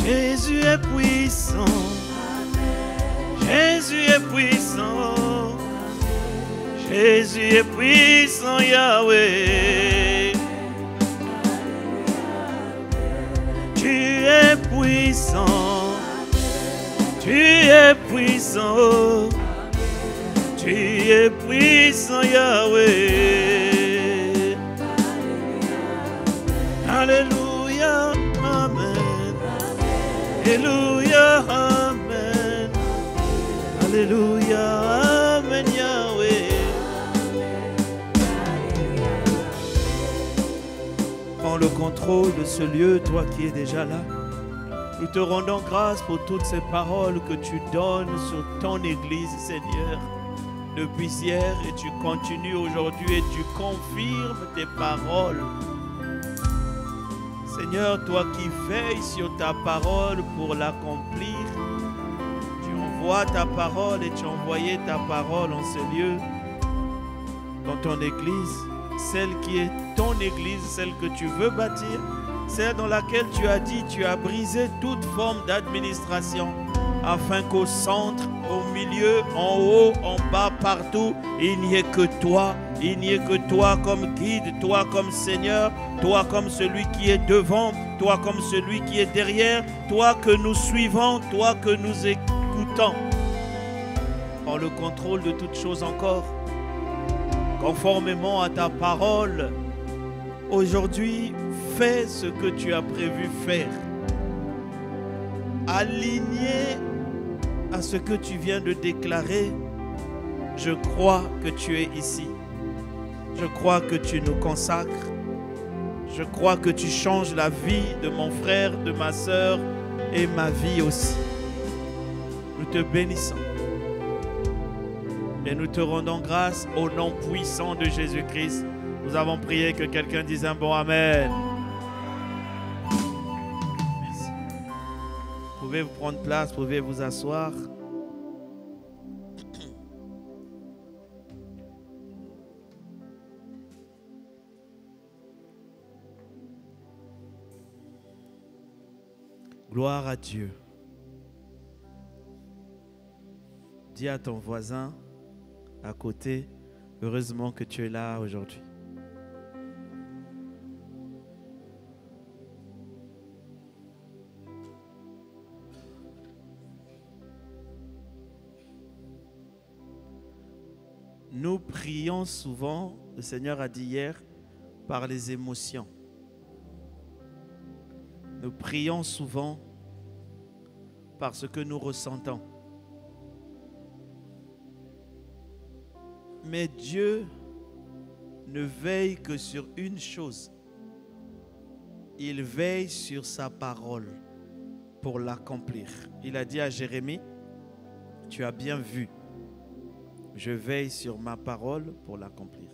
Jésus est puissant. Jésus est puissant. Jésus est puissant, Yahweh. Tu es puissant. Tu es puissant. Tu es puissant, Yahweh. Alléluia, amen. Alléluia, amen. Alléluia, amen, Yahweh. Prends le contrôle de ce lieu, toi qui es déjà là. Nous te rendons grâce pour toutes ces paroles que tu donnes sur ton Église, Seigneur. Depuis hier, et tu continues aujourd'hui et tu confirmes tes paroles. Seigneur, toi qui veilles sur ta parole pour l'accomplir, tu envoies ta parole et tu as envoyé ta parole en ce lieu, dans ton Église, celle qui est ton Église, celle que tu veux bâtir, celle dans laquelle tu as dit, tu as brisé toute forme d'administration, afin qu'au centre, au milieu, en haut, en bas, partout, il n'y ait que toi. Il n'y ait que toi comme guide, toi comme Seigneur, toi comme celui qui est devant, toi comme celui qui est derrière, toi que nous suivons, toi que nous écoutons. Prends le contrôle de toutes choses encore, conformément à ta parole. Aujourd'hui, fais ce que tu as prévu faire. Aligné à ce que tu viens de déclarer, je crois que tu es ici. Je crois que tu nous consacres. Je crois que tu changes la vie de mon frère, de ma sœur et ma vie aussi. Nous te bénissons. Et nous te rendons grâce au nom puissant de Jésus-Christ. Nous avons prié, que quelqu'un dise un bon Amen. Merci. Vous pouvez vous prendre place, vous pouvez vous asseoir. Gloire à Dieu. Dis à ton voisin à côté, heureusement que tu es là aujourd'hui. Nous prions souvent, le Seigneur a dit hier, par les émotions. Nous prions souvent par ce que nous ressentons. Mais Dieu ne veille que sur une chose. Il veille sur sa parole pour l'accomplir. Il a dit à Jérémie, tu as bien vu, je veille sur ma parole pour l'accomplir.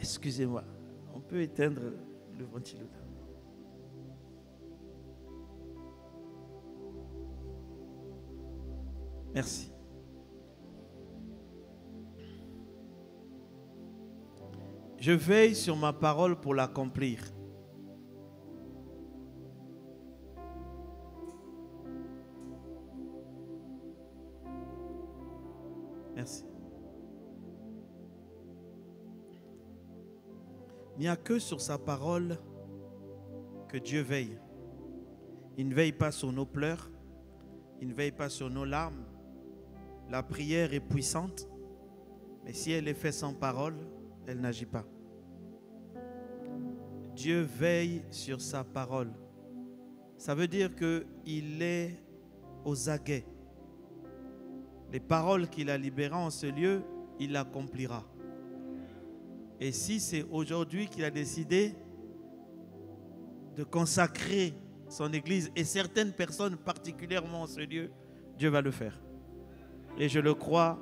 Excusez-moi, on peut éteindre le ventilateur. Merci. Je veille sur ma parole pour l'accomplir. Merci. Il n'y a que sur sa parole que Dieu veille. Il ne veille pas sur nos pleurs. Il ne veille pas sur nos larmes. La prière est puissante, mais si elle est faite sans parole, elle n'agit pas. Dieu veille sur sa parole. Ça veut dire qu'il est aux aguets. Les paroles qu'il a libérées en ce lieu, il l'accomplira. Et si c'est aujourd'hui qu'il a décidé de consacrer son église et certaines personnes particulièrement en ce lieu, Dieu va le faire. Et je le crois,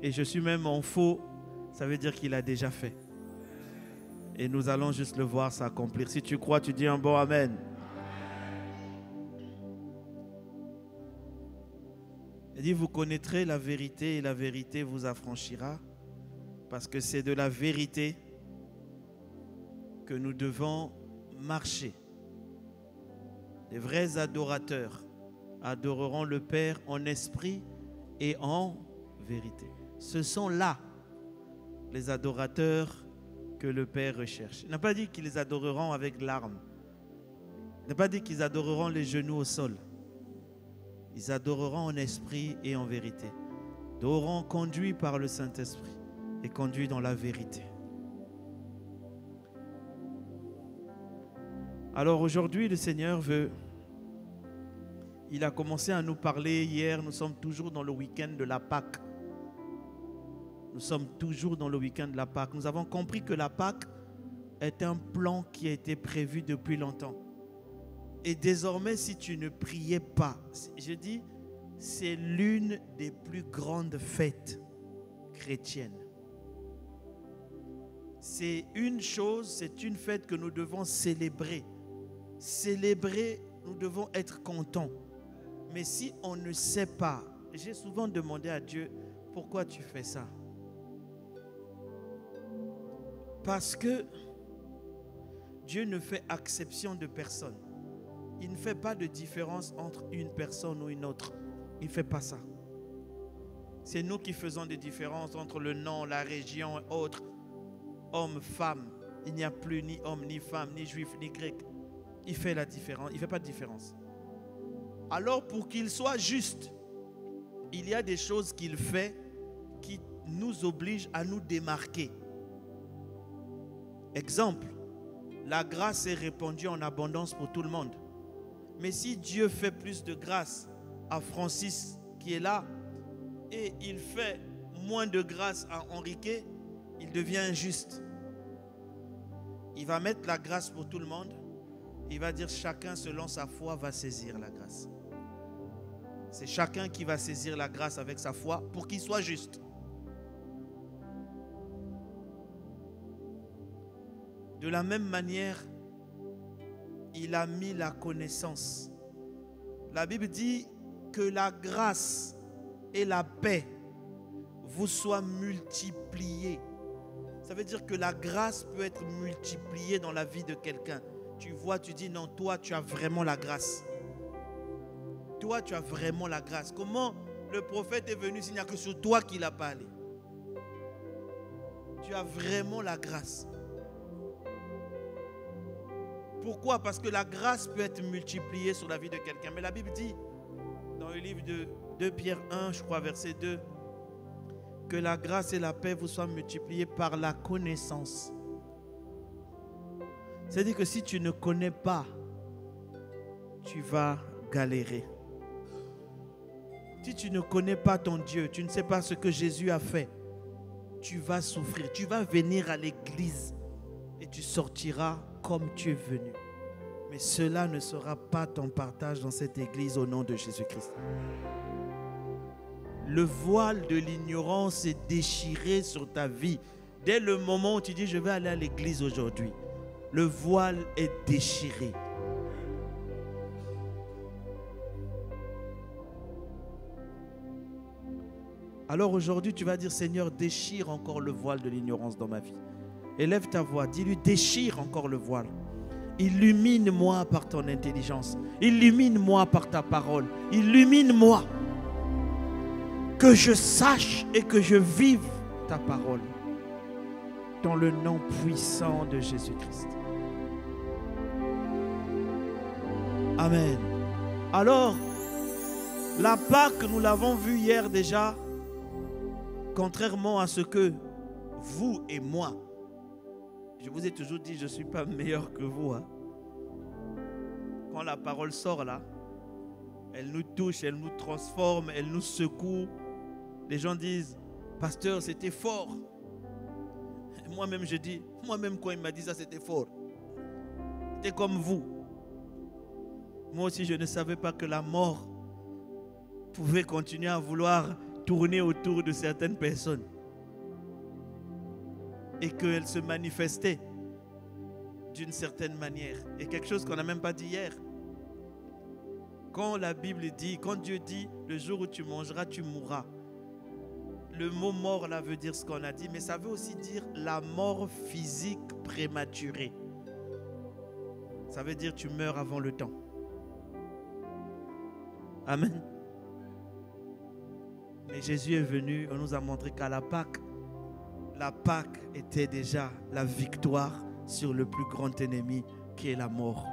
et je suis même en faux, ça veut dire qu'il a déjà fait. Et nous allons juste le voir s'accomplir. Si tu crois, tu dis un bon Amen. Il dit, vous connaîtrez la vérité et la vérité vous affranchira, parce que c'est de la vérité que nous devons marcher. Les vrais adorateurs adoreront le Père en esprit et en vérité. Ce sont là les adorateurs que le Père recherche. Il n'a pas dit qu'ils les adoreront avec larmes. Il n'a pas dit qu'ils adoreront les genoux au sol. Ils adoreront en esprit et en vérité. Adoreront conduits par le Saint-Esprit et conduits dans la vérité. Alors aujourd'hui, le Seigneur veut... Il a commencé à nous parler hier. Nous sommes toujours dans le week-end de la Pâque. Nous sommes toujours dans le week-end de la Pâque. Nous avons compris que la Pâque est un plan qui a été prévu depuis longtemps. Et désormais, si tu ne priais pas, je dis, c'est l'une des plus grandes fêtes chrétiennes. C'est une chose, c'est une fête que nous devons célébrer. Célébrer, nous devons être contents. Mais si on ne sait pas, j'ai souvent demandé à Dieu, pourquoi tu fais ça? Parce que Dieu ne fait exception de personne. Il ne fait pas de différence entre une personne ou une autre. Il ne fait pas ça. C'est nous qui faisons des différences entre le nom, la région et autres. Homme, femme. Il n'y a plus ni homme, ni femme, ni juif, ni grec. Il fait la différence. Il ne fait pas de différence. Alors pour qu'il soit juste, il y a des choses qu'il fait qui nous obligent à nous démarquer. Exemple, la grâce est répandue en abondance pour tout le monde. Mais si Dieu fait plus de grâce à Francis qui est là et il fait moins de grâce à Henrique, il devient injuste. Il va mettre la grâce pour tout le monde. Il va dire chacun selon sa foi va saisir la grâce. C'est chacun qui va saisir la grâce avec sa foi pour qu'il soit juste. De la même manière, il a mis la connaissance. La Bible dit que la grâce et la paix vous soient multipliées. Ça veut dire que la grâce peut être multipliée dans la vie de quelqu'un. Tu vois, tu dis non, toi tu as vraiment la grâce. Toi tu as vraiment la grâce. Comment le prophète est venu s'il n'y a que sur toi qu'il n'a pas allé? Tu as vraiment la grâce. Pourquoi? Parce que la grâce peut être multipliée sur la vie de quelqu'un. Mais la Bible dit, dans le livre de 2 Pierre 1, je crois, verset 2, que la grâce et la paix vous soient multipliées par la connaissance. C'est-à-dire que si tu ne connais pas, tu vas galérer. Si tu ne connais pas ton Dieu, tu ne sais pas ce que Jésus a fait, tu vas souffrir. Tu vas venir à l'église et tu sortiras comme tu es venu. Mais cela ne sera pas ton partage dans cette église au nom de Jésus-Christ. Le voile de l'ignorance est déchiré sur ta vie. Dès le moment où tu dis je vais aller à l'église aujourd'hui, le voile est déchiré. Alors aujourd'hui tu vas dire Seigneur, déchire encore le voile de l'ignorance dans ma vie. Élève ta voix, dis-lui déchire encore le voile. Illumine-moi par ton intelligence. Illumine-moi par ta parole. Illumine-moi. Que je sache et que je vive ta parole. Dans le nom puissant de Jésus-Christ. Amen. Alors, la Pâque, nous l'avons vu hier déjà, contrairement à ce que vous et moi, je vous ai toujours dit, je ne suis pas meilleur que vous. Hein. Quand la parole sort là, elle nous touche, elle nous transforme, elle nous secoue. Les gens disent, pasteur, c'était fort. Moi-même, je dis, moi-même quand il m'a dit ça, c'était fort. C'était comme vous. Moi aussi, je ne savais pas que la mort pouvait continuer à vouloir tourner autour de certaines personnes. Et qu'elle se manifestait d'une certaine manière. Et quelque chose qu'on n'a même pas dit hier. Quand la Bible dit, quand Dieu dit, le jour où tu mangeras, tu mourras. Le mot mort là veut dire ce qu'on a dit, mais ça veut aussi dire la mort physique prématurée. Ça veut dire tu meurs avant le temps. Amen. Mais Jésus est venu, on nous a montré qu'à la Pâque était déjà la victoire sur le plus grand ennemi qui est la mort.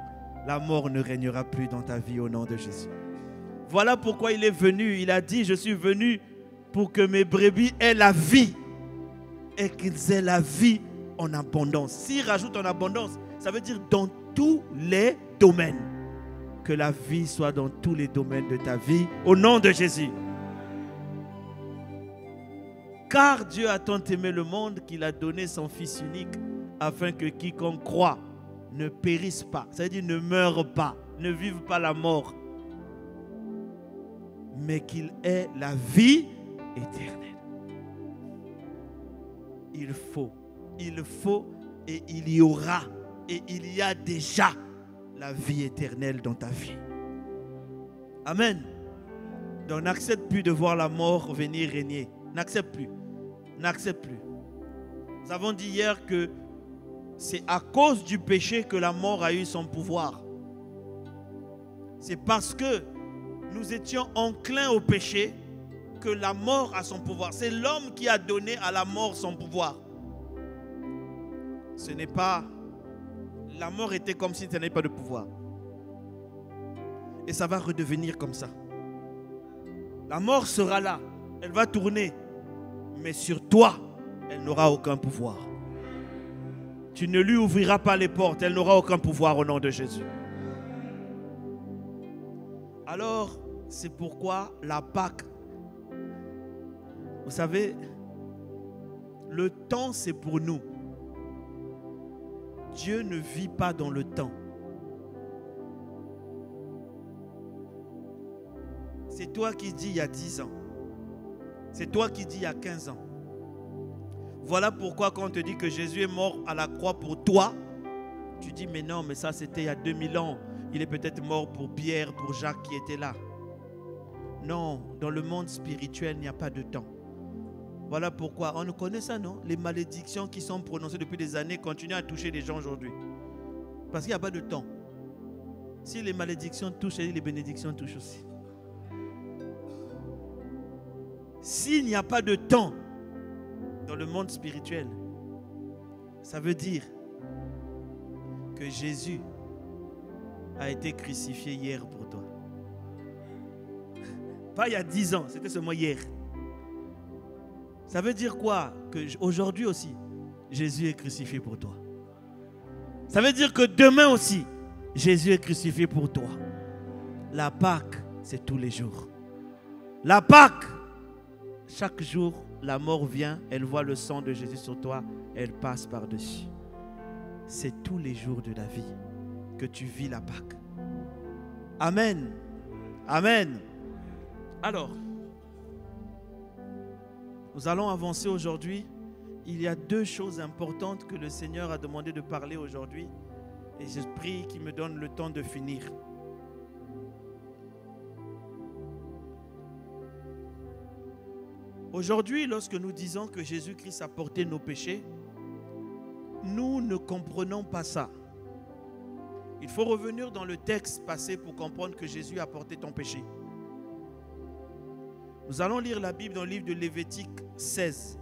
La mort ne régnera plus dans ta vie au nom de Jésus. Voilà pourquoi il est venu. Il a dit, je suis venu pour que mes brebis aient la vie et qu'ils aient la vie en abondance. S'il rajoute en abondance, ça veut dire dans tous les domaines. Que la vie soit dans tous les domaines de ta vie au nom de Jésus. Car Dieu a tant aimé le monde qu'il a donné son Fils unique afin que quiconque croit ne périsse pas, c'est-à-dire ne meure pas, ne vive pas la mort, mais qu'il ait la vie éternelle. Il faut et il y aura et il y a déjà la vie éternelle dans ta vie. Amen. Donc n'accepte plus de voir la mort venir régner. N'accepte plus. N'accepte plus. Nous avons dit hier que c'est à cause du péché que la mort a eu son pouvoir. C'est parce que nous étions enclins au péché que la mort a son pouvoir. C'est l'homme qui a donné à la mort son pouvoir. Ce n'est pas... La mort était comme si tu n'avais pas de pouvoir. Et ça va redevenir comme ça. La mort sera là. Elle va tourner. Mais sur toi, elle n'aura aucun pouvoir. Tu ne lui ouvriras pas les portes. Elle n'aura aucun pouvoir au nom de Jésus. Alors, c'est pourquoi la Pâque, vous savez, le temps c'est pour nous. Dieu ne vit pas dans le temps. C'est toi qui dis il y a 10 ans. C'est toi qui dis il y a 15 ans. Voilà pourquoi quand on te dit que Jésus est mort à la croix pour toi, tu dis mais non, mais ça c'était il y a 2000 ans. Il est peut-être mort pour Pierre, pour Jacques qui étaient là. Non, dans le monde spirituel, il n'y a pas de temps. Voilà pourquoi, on connaît ça, non? Les malédictions qui sont prononcées depuis des années continuent à toucher les gens aujourd'hui. Parce qu'il n'y a pas de temps. Si les malédictions touchent, les bénédictions touchent aussi. S'il n'y a pas de temps dans le monde spirituel, ça veut dire que Jésus a été crucifié hier pour toi. Pas il y a 10 ans, c'était seulement hier. Ça veut dire quoi? Qu'aujourd'hui aussi, Jésus est crucifié pour toi. Ça veut dire que demain aussi, Jésus est crucifié pour toi. La Pâque, c'est tous les jours. La Pâque, chaque jour, la mort vient, elle voit le sang de Jésus sur toi, elle passe par-dessus. C'est tous les jours de la vie que tu vis la Pâque. Amen. Amen. Alors, nous allons avancer aujourd'hui. Il y a 2 choses importantes que le Seigneur a demandé de parler aujourd'hui. Et je prie qu'il me donne le temps de finir. Aujourd'hui, lorsque nous disons que Jésus-Christ a porté nos péchés, nous ne comprenons pas ça. Il faut revenir dans le texte passé pour comprendre que Jésus a porté ton péché. Nous allons lire la Bible dans le livre de Lévitique 16,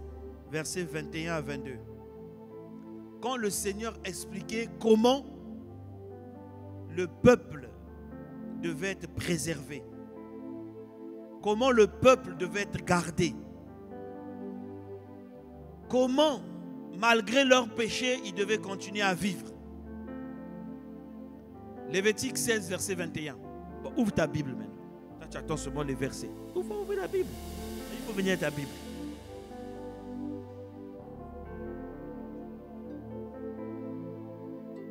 versets 21 à 22. Quand le Seigneur expliquait comment le peuple devait être préservé, comment le peuple devait être gardé, comment, malgré leur péché, ils devaient continuer à vivre. Lévitique 16, verset 21. Bon, ouvre ta Bible maintenant. Là, tu attends seulement les versets. Ouvre la Bible. Il faut venir à ta Bible.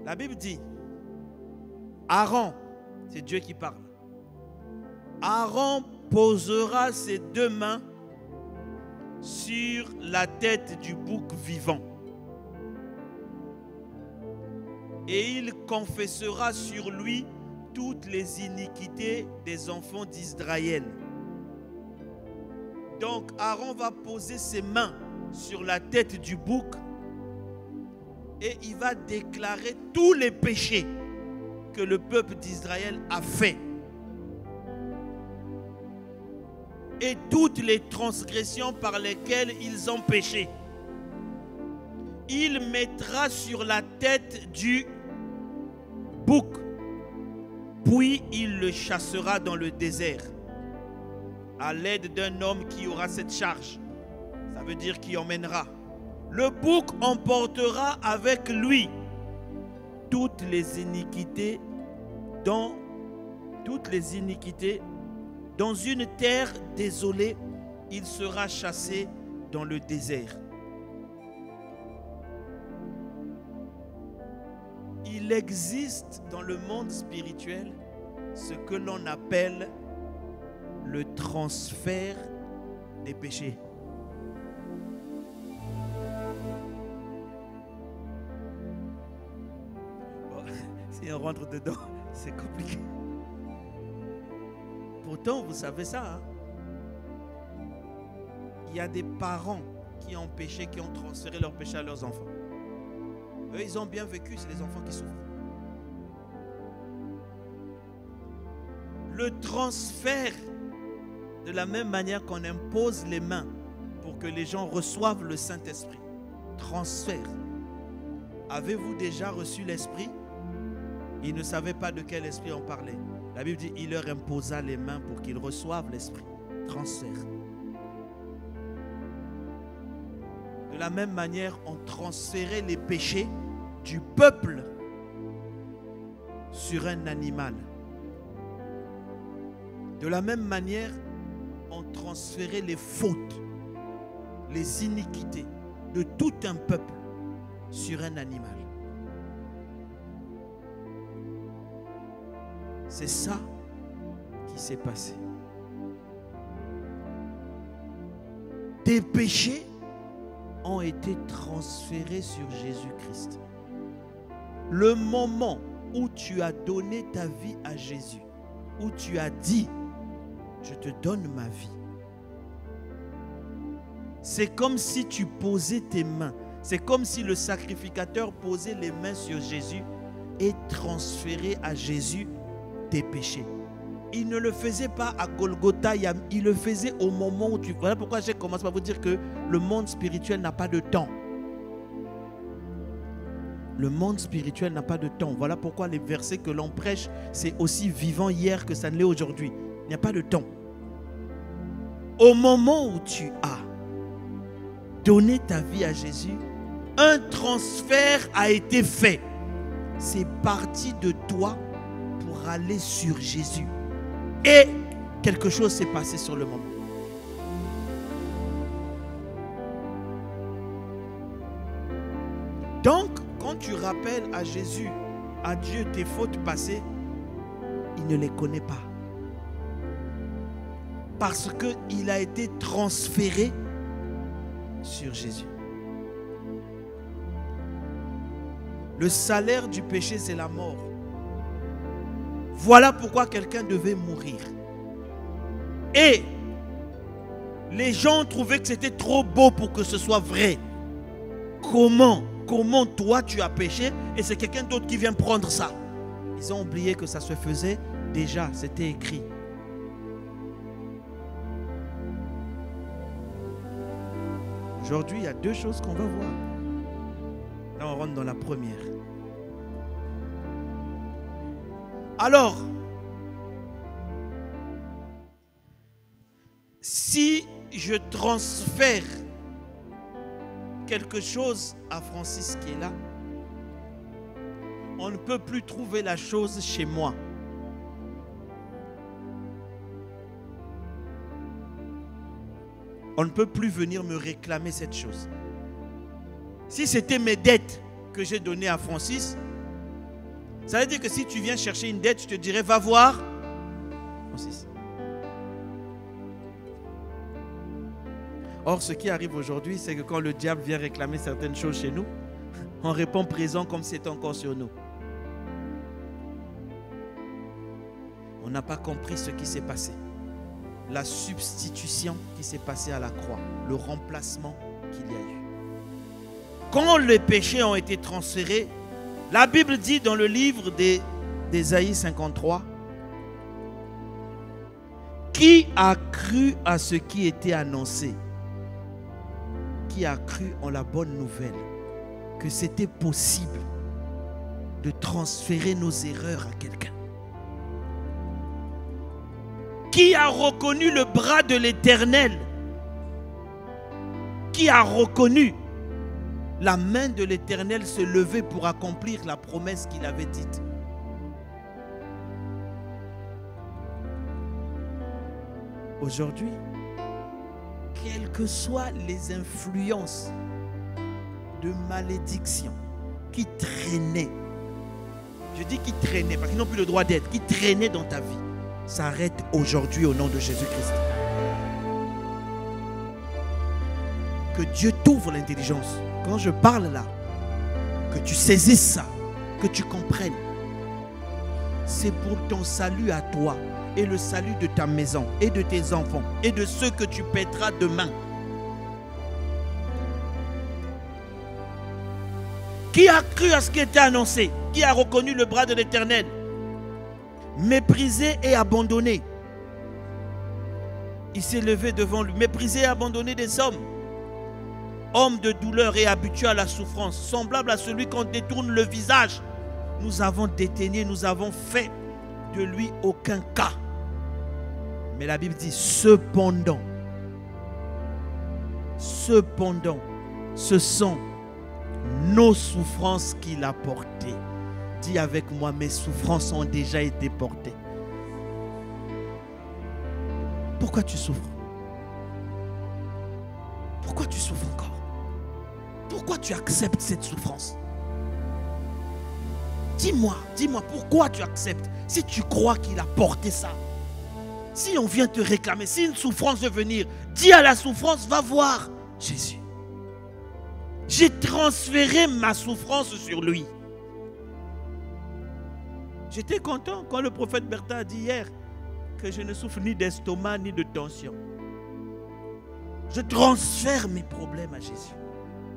La Bible dit, Aaron, c'est Dieu qui parle. Aaron posera ses 2 mains sur la tête du bouc vivant. Et il confessera sur lui toutes les iniquités des enfants d'Israël. Donc Aaron va poser ses mains sur la tête du bouc et il va déclarer tous les péchés que le peuple d'Israël a fait et toutes les transgressions par lesquelles ils ont péché. Il mettra sur la tête du bouc, puis il le chassera dans le désert à l'aide d'un homme qui aura cette charge. Ça veut dire qui emmènera. Le bouc emportera avec lui toutes les iniquités dans une terre désolée. Il sera chassé dans le désert. Il existe dans le monde spirituel ce que l'on appelle le transfert des péchés. Bon, si on rentre dedans, c'est compliqué. Pourtant, vous savez ça, hein? Il y a des parents qui ont péché, qui ont transféré leurs péchés à leurs enfants. Eux, ils ont bien vécu, c'est les enfants qui souffrent. Le transfert, de la même manière qu'on impose les mains pour que les gens reçoivent le Saint-Esprit. Transfert. Avez-vous déjà reçu l'Esprit? Ils ne savaient pas de quel esprit on parlait. La Bible dit il leur imposa les mains pour qu'ils reçoivent l'Esprit. Transfert. De la même manière, on transférait les péchés du peuple sur un animal. De la même manière, on transférait les fautes, les iniquités de tout un peuple sur un animal. C'est ça qui s'est passé. Tes péchés ont été transférés sur Jésus-Christ. Le moment où tu as donné ta vie à Jésus, où tu as dit je te donne ma vie. C'est comme si tu posais tes mains. C'est comme si le sacrificateur posait les mains sur Jésus et transférait à Jésus tes péchés. Il ne le faisait pas à Golgotha, il le faisait au moment où tu... Voilà pourquoi j'ai commencé par vous dire que le monde spirituel n'a pas de temps. Le monde spirituel n'a pas de temps. Voilà pourquoi les versets que l'on prêche, c'est aussi vivant hier que ça ne l'est aujourd'hui. Il n'y a pas de temps. Au moment où tu as donné ta vie à Jésus, un transfert a été fait. C'est parti de toi pour aller sur Jésus. Et quelque chose s'est passé sur le moment. Donc, quand tu rappelles à Jésus, à Dieu tes fautes passées, il ne les connaît pas. Parce qu'il a été transféré sur Jésus. Le salaire du péché, c'est la mort. Voilà pourquoi quelqu'un devait mourir. Et les gens trouvaient que c'était trop beau pour que ce soit vrai. Comment toi tu as péché et c'est quelqu'un d'autre qui vient prendre ça? Ils ont oublié que ça se faisait déjà, c'était écrit. Aujourd'hui, il y a deux choses qu'on va voir. Là, on rentre dans la première. Alors, si je transfère quelque chose à Francis qui est là, on ne peut plus trouver la chose chez moi. On ne peut plus venir me réclamer cette chose. Si c'était mes dettes que j'ai données à Francis, ça veut dire que si tu viens chercher une dette, je te dirais, va voir Francis. Or, ce qui arrive aujourd'hui, c'est que quand le diable vient réclamer certaines choses chez nous, on répond présent comme si c'était encore sur nous. On n'a pas compris ce qui s'est passé. La substitution qui s'est passée à la croix. Le remplacement qu'il y a eu. Quand les péchés ont été transférés, la Bible dit dans le livre d'Ésaïe 53, qui a cru à ce qui était annoncé? Qui a cru en la bonne nouvelle que c'était possible de transférer nos erreurs à quelqu'un? Qui a reconnu le bras de l'Éternel? Qui a reconnu la main de l'Éternel se lever pour accomplir la promesse qu'il avait dite? Aujourd'hui, quelles que soient les influences de malédiction qui traînaient, je dis qui traînaient parce qu'ils n'ont plus le droit d'être, qui traînaient dans ta vie, s'arrête aujourd'hui au nom de Jésus-Christ. Que Dieu t'ouvre l'intelligence. Quand je parle là, que tu saisisses ça, que tu comprennes. C'est pour ton salut à toi et le salut de ta maison et de tes enfants et de ceux que tu paîtras demain. Qui a cru à ce qui était annoncé? Qui a reconnu le bras de l'Éternel? Méprisé et abandonné. Il s'est levé devant lui. Méprisé et abandonné des hommes. Homme de douleur et habitué à la souffrance. Semblable à celui qu'on détourne le visage. Nous avons déteigné, nous avons fait de lui aucun cas. Mais la Bible dit cependant, ce sont nos souffrances qu'il a portées. Dis avec moi, mes souffrances ont déjà été portées. Pourquoi tu souffres? Pourquoi tu souffres encore? Pourquoi tu acceptes cette souffrance? Dis-moi, pourquoi tu acceptes? Si tu crois qu'il a porté ça, si on vient te réclamer, si une souffrance veut venir, dis à la souffrance, va voir Jésus. J'ai transféré ma souffrance sur lui. J'étais content quand le prophète Bertha a dit hier que je ne souffre ni d'estomac ni de tension. Je transfère mes problèmes à Jésus.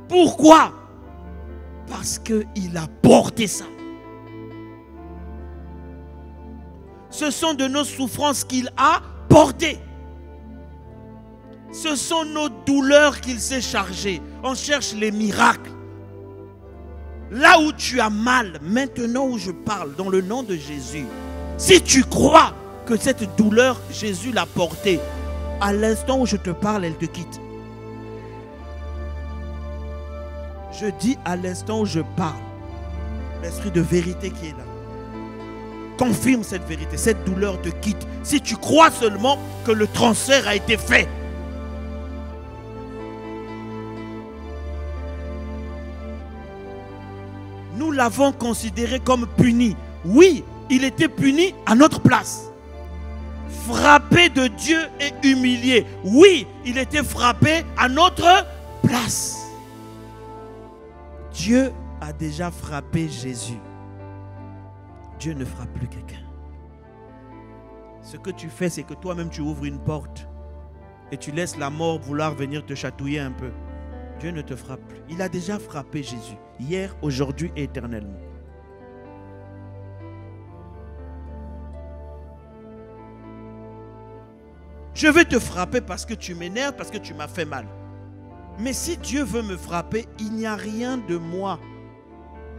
Pourquoi? Parce qu'il a porté ça. Ce sont de nos souffrances qu'il a portées. Ce sont nos douleurs qu'il s'est chargé. On cherche les miracles. Là où tu as mal, maintenant où je parle, dans le nom de Jésus, si tu crois que cette douleur, Jésus l'a portée, à l'instant où je te parle, elle te quitte. Je dis à l'instant où je parle, l'esprit de vérité qui est là confirme cette vérité, cette douleur te quitte. Si tu crois seulement que le transfert a été fait. Nous l'avons considéré comme puni. Oui, il était puni à notre place. Frappé de Dieu et humilié. Oui, il était frappé à notre place. Dieu a déjà frappé Jésus. Dieu ne frappe plus quelqu'un. Ce que tu fais, c'est que toi-même tu ouvres une porte et tu laisses la mort vouloir venir te chatouiller un peu. Dieu ne te frappe plus. Il a déjà frappé Jésus, hier, aujourd'hui et éternellement. Je vais te frapper parce que tu m'énerves, parce que tu m'as fait mal. Mais si Dieu veut me frapper, il n'y a rien de moi.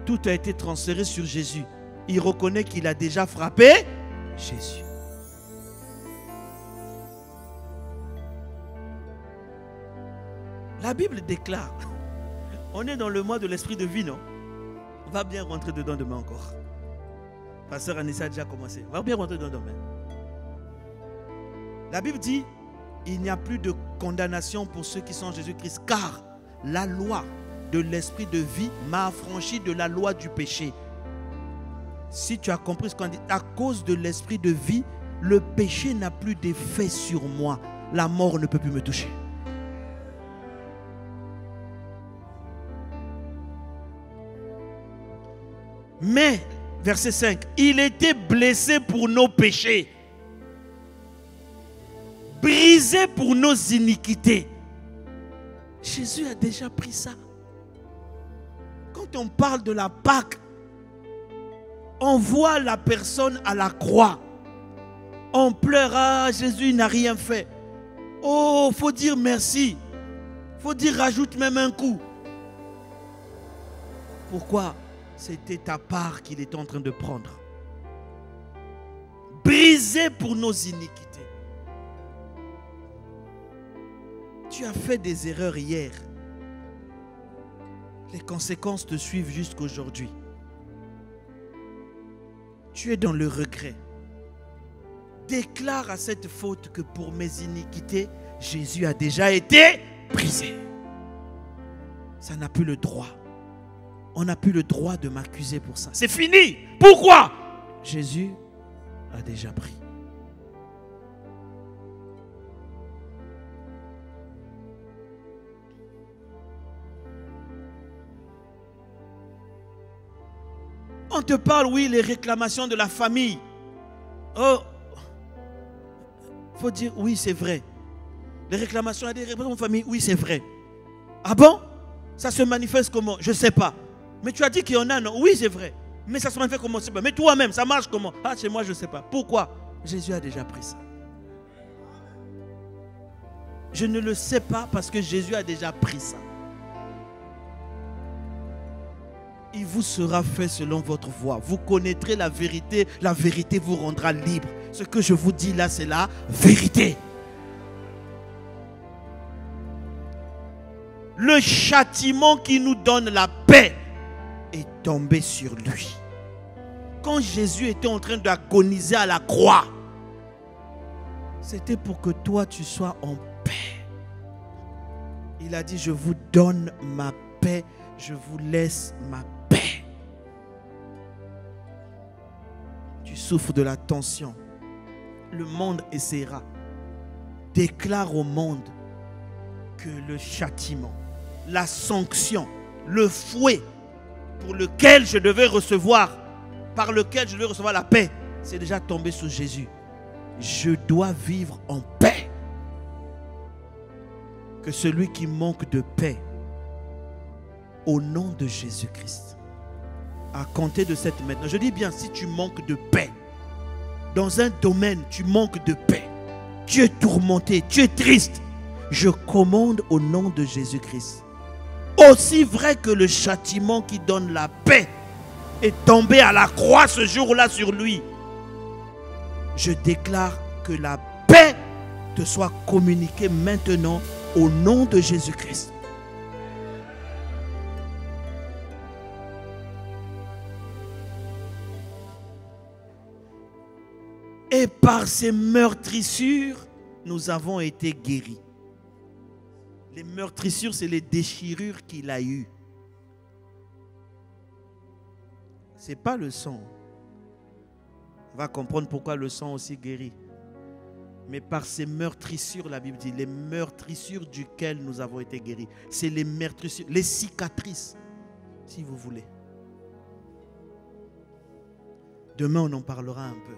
Tout a été transféré sur Jésus. Il reconnaît qu'il a déjà frappé Jésus. La Bible déclare, on est dans le mois de l'esprit de vie, non? On va bien rentrer dedans demain encore. Pasteur Anissa a déjà commencé. On va bien rentrer dedans demain. La Bible dit, il n'y a plus de condamnation pour ceux qui sont en Jésus-Christ, car la loi de l'esprit de vie m'a affranchi de la loi du péché. Si tu as compris ce qu'on dit, à cause de l'esprit de vie, le péché n'a plus d'effet sur moi. La mort ne peut plus me toucher. Mais, verset 5, il était blessé pour nos péchés. brisé pour nos iniquités. Jésus a déjà pris ça. Quand on parle de la Pâque, on voit la personne à la croix. On pleure, ah, Jésus n'a rien fait. Oh, faut dire merci. Faut dire rajoute même un coup. Pourquoi? C'était ta part qu'il était en train de prendre. Brisé pour nos iniquités. Tu as fait des erreurs hier. Les conséquences te suivent jusqu'aujourd'hui. Tu es dans le regret. Déclare à cette faute que pour mes iniquités, Jésus a déjà été brisé. Ça n'a plus le droit. On n'a plus le droit de m'accuser pour ça. C'est fini. Pourquoi? Jésus a déjà pris. On te parle, oui, les réclamations de la famille. Oh, faut dire, oui, c'est vrai. Les réclamations à des réclamations de famille, oui, c'est vrai. Ah bon? Ça se manifeste comment? Je ne sais pas. Mais tu as dit qu'il y en a, non? Oui, c'est vrai. Mais ça se manifeste comment? Mais toi-même, ça marche comment? Ah, chez moi, je ne sais pas. Pourquoi? Jésus a déjà pris ça. Je ne le sais pas parce que Jésus a déjà pris ça. Il vous sera fait selon votre voie. Vous connaîtrez la vérité vous rendra libre. Ce que je vous dis là, c'est la vérité. Le châtiment qui nous donne la paix est tombé sur lui. Quand Jésus était en train d'agoniser à la croix, c'était pour que toi tu sois en paix. Il a dit, je vous donne ma paix, je vous laisse ma paix. Tu souffres de la tension. Le monde essaiera. Déclare au monde que le châtiment, la sanction, le fouet pour lequel je devais recevoir, par lequel je devais recevoir la paix, c'est déjà tombé sur Jésus. Je dois vivre en paix. Que celui qui manque de paix, au nom de Jésus-Christ, à compter de cette maintenant, je dis bien, si tu manques de paix, dans un domaine, tu manques de paix, tu es tourmenté, tu es triste, je commande au nom de Jésus-Christ, aussi vrai que le châtiment qui donne la paix est tombé à la croix ce jour-là sur lui, je déclare que la paix te soit communiquée maintenant au nom de Jésus-Christ. Et par ces meurtrissures, nous avons été guéris. Les meurtrissures, c'est les déchirures qu'il a eues. Ce n'est pas le sang. On va comprendre pourquoi le sang aussi guérit. Mais par ces meurtrissures, la Bible dit, les meurtrissures duquel nous avons été guéris. C'est les meurtrissures, les cicatrices, si vous voulez. Demain, on en parlera un peu.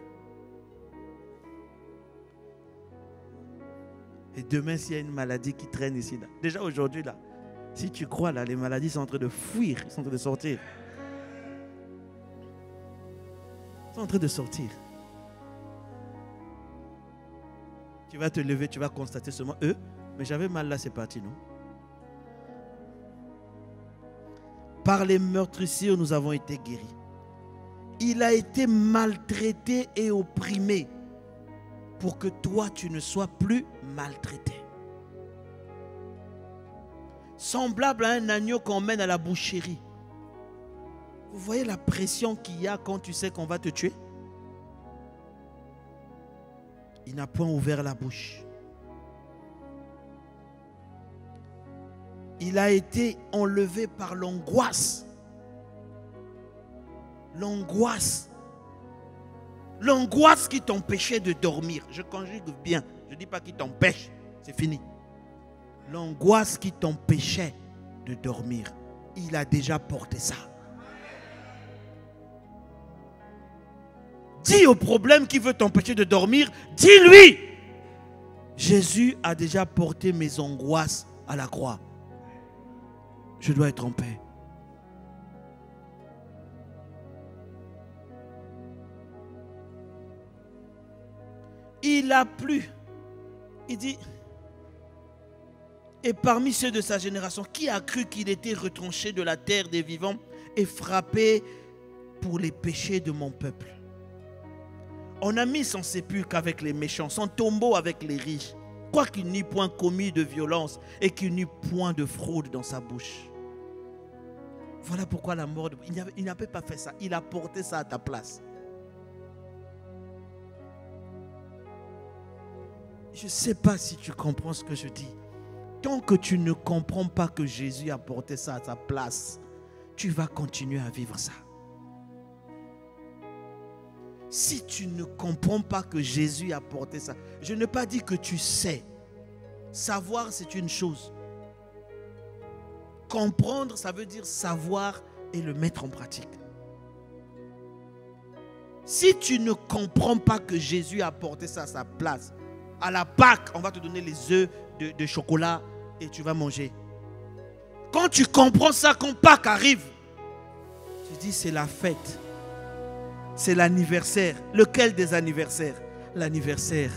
Et demain, s'il y a une maladie qui traîne ici, là. Déjà aujourd'hui, là, si tu crois, là, les maladies sont en train de fuir, ils sont en train de sortir. Ils sont en train de sortir. Tu vas te lever, tu vas constater seulement eux, mais j'avais mal là, c'est parti, non? Par les meurtrissures, nous avons été guéris. Il a été maltraité et opprimé pour que toi, tu ne sois plus maltraité. Semblable à un agneau qu'on mène à la boucherie. Vous voyez la pression qu'il y a quand tu sais qu'on va te tuer? Il n'a point ouvert la bouche. Il a été enlevé par l'angoisse. L'angoisse. L'angoisse qui t'empêchait de dormir. Je conjugue bien. Je ne dis pas qui t'empêche. C'est fini. L'angoisse qui t'empêchait de dormir. Il a déjà porté ça. Dis au problème qui veut t'empêcher de dormir. Dis-lui. Jésus a déjà porté mes angoisses à la croix. Je dois être en paix. Il a plu. Il dit, et parmi ceux de sa génération, qui a cru qu'il était retranché de la terre des vivants et frappé pour les péchés de mon peuple? On a mis son sépulcre avec les méchants, son tombeau avec les riches, quoiqu'il n'eût point commis de violence et qu'il n'eût point de fraude dans sa bouche. Voilà pourquoi la mort, il n'avait pas fait ça, il a porté ça à ta place. Je ne sais pas si tu comprends ce que je dis. Tant que tu ne comprends pas que Jésus a porté ça à ta place, tu vas continuer à vivre ça. Si tu ne comprends pas que Jésus a porté ça, je n'ai pas dit que tu sais. Savoir, c'est une chose. Comprendre, ça veut dire savoir et le mettre en pratique. Si tu ne comprends pas que Jésus a porté ça à sa place, à la Pâque, on va te donner les œufs de chocolat et tu vas manger. Quand tu comprends ça, quand Pâques arrive, tu dis c'est la fête. C'est l'anniversaire. Lequel des anniversaires? L'anniversaire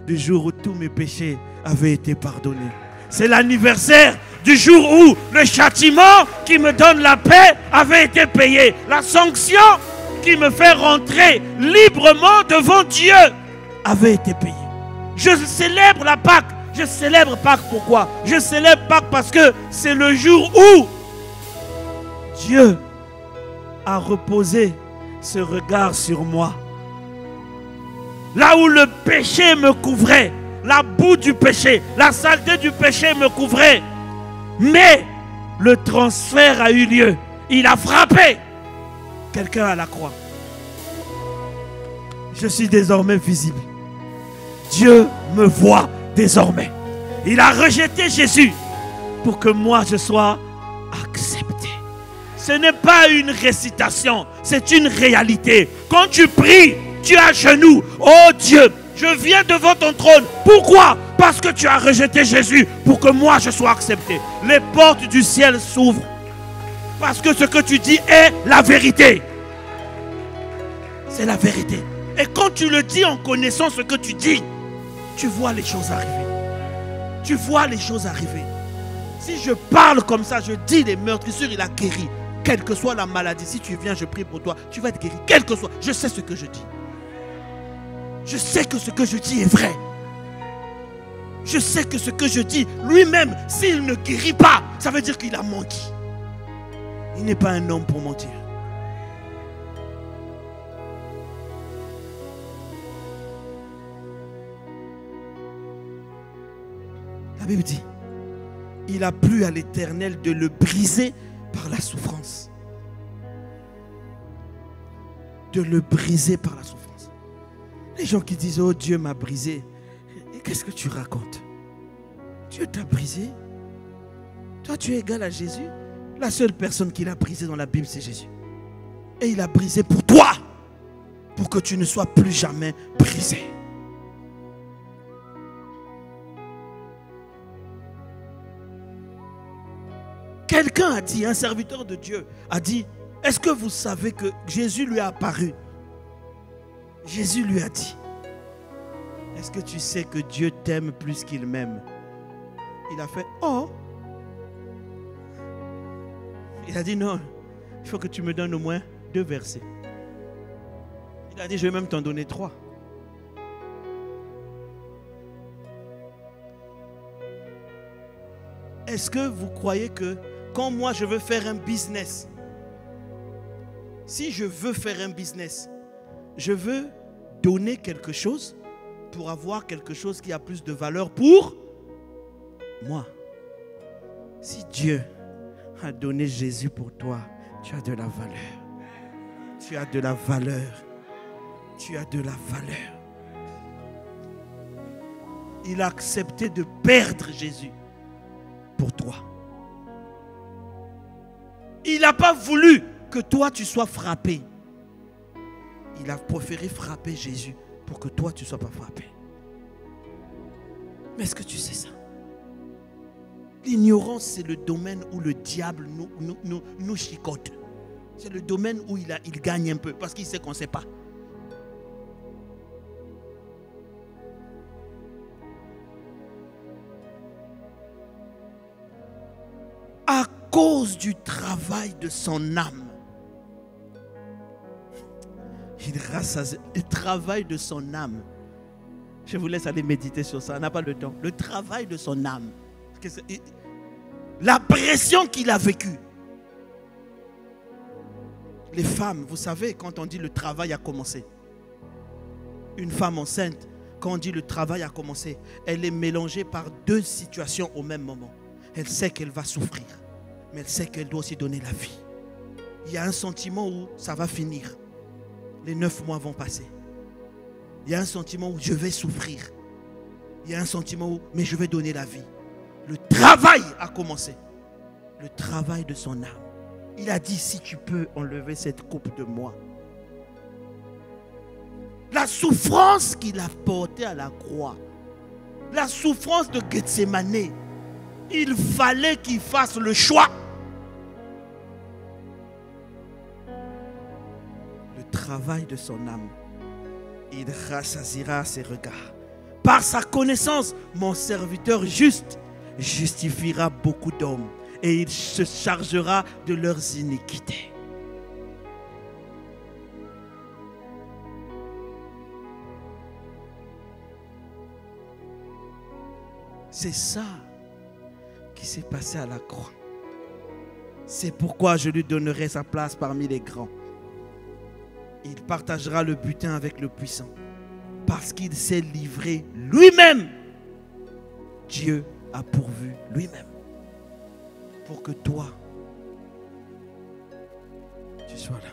du jour où tous mes péchés avaient été pardonnés. C'est l'anniversaire du jour où le châtiment qui me donne la paix avait été payé. La sanction qui me fait rentrer librement devant Dieu avait été payée. Je célèbre la Pâque. Je célèbre Pâques pourquoi? Je célèbre Pâques parce que c'est le jour où Dieu a reposé ce regard sur moi. Là où le péché me couvrait, la boue du péché, la saleté du péché me couvrait. Mais le transfert a eu lieu. Il a frappé quelqu'un à la croix. Je suis désormais visible. Dieu me voit désormais. Il a rejeté Jésus pour que moi je sois accepté. Ce n'est pas une récitation, c'est une réalité. Quand tu pries, tu es à genoux. Oh Dieu, je viens devant ton trône. Pourquoi? Parce que tu as rejeté Jésus pour que moi je sois accepté. Les portes du ciel s'ouvrent. Parce que ce que tu dis est la vérité. C'est la vérité. Et quand tu le dis en connaissant ce que tu dis, tu vois les choses arriver. Tu vois les choses arriver. Si je parle comme ça, je dis les meurtrissures, il a guéri. Quelle que soit la maladie, si tu viens, je prie pour toi, tu vas être guéri. Quel que soit, je sais ce que je dis. Je sais que ce que je dis est vrai. Je sais que ce que je dis, lui-même, s'il ne guérit pas, ça veut dire qu'il a menti. Il n'est pas un homme pour mentir. La Bible dit, il a plu à l'Éternel de le briser par la souffrance. De le briser par la souffrance. Les gens qui disent, oh Dieu m'a brisé. Et qu'est-ce que tu racontes? Dieu t'a brisé? Toi tu es égal à Jésus? La seule personne qui l'a brisé dans la Bible c'est Jésus. Et il a brisé pour toi. Pour que tu ne sois plus jamais brisé. Quelqu'un a dit, un serviteur de Dieu a dit, est-ce que vous savez que Jésus lui a apparu? Jésus lui a dit, est-ce que tu sais que Dieu t'aime plus qu'il m'aime? Il a fait, oh. Il a dit, non, il faut que tu me donnes au moins 2 versets. Il a dit, je vais même t'en donner 3. Est-ce que vous croyez que quand moi je veux faire un business, si je veux faire un business, je veux donner quelque chose pour avoir quelque chose qui a plus de valeur pour moi. Si Dieu a donné Jésus pour toi, tu as de la valeur. Tu as de la valeur. Tu as de la valeur. Il a accepté de perdre Jésus pour toi. Il n'a pas voulu que toi tu sois frappé. Il a préféré frapper Jésus pour que toi tu ne sois pas frappé. Mais est-ce que tu sais ça? L'ignorance, c'est le domaine où le diable nous chicote. C'est le domaine où il gagne un peu parce qu'il sait qu'on ne sait pas. À cause du travail de son âme, il rassasie le travail de son âme. Je vous laisse aller méditer sur ça, on n'a pas le temps. Le travail de son âme. La pression qu'il a vécue. Les femmes, vous savez, quand on dit le travail a commencé, une femme enceinte, quand on dit le travail a commencé, elle est mélangée par deux situations au même moment. Elle sait qu'elle va souffrir, mais elle sait qu'elle doit aussi donner la vie. Il y a un sentiment où ça va finir. Les 9 mois vont passer. Il y a un sentiment où je vais souffrir. Il y a un sentiment où, mais je vais donner la vie. Le travail a commencé. Le travail de son âme. Il a dit, si tu peux enlever cette coupe de moi. La souffrance qu'il a portée à la croix. La souffrance de Gethsémane. Il fallait qu'il fasse le choix. Le travail de son âme. Il rassasiera ses regards. Par sa connaissance, mon serviteur juste justifiera beaucoup d'hommes et il se chargera de leurs iniquités. C'est ça qui s'est passé à la croix. C'est pourquoi je lui donnerai sa place parmi les grands. Il partagera le butin avec le puissant. Parce qu'il s'est livré lui-même. Dieu a pourvu lui-même. Pour que toi, tu sois là.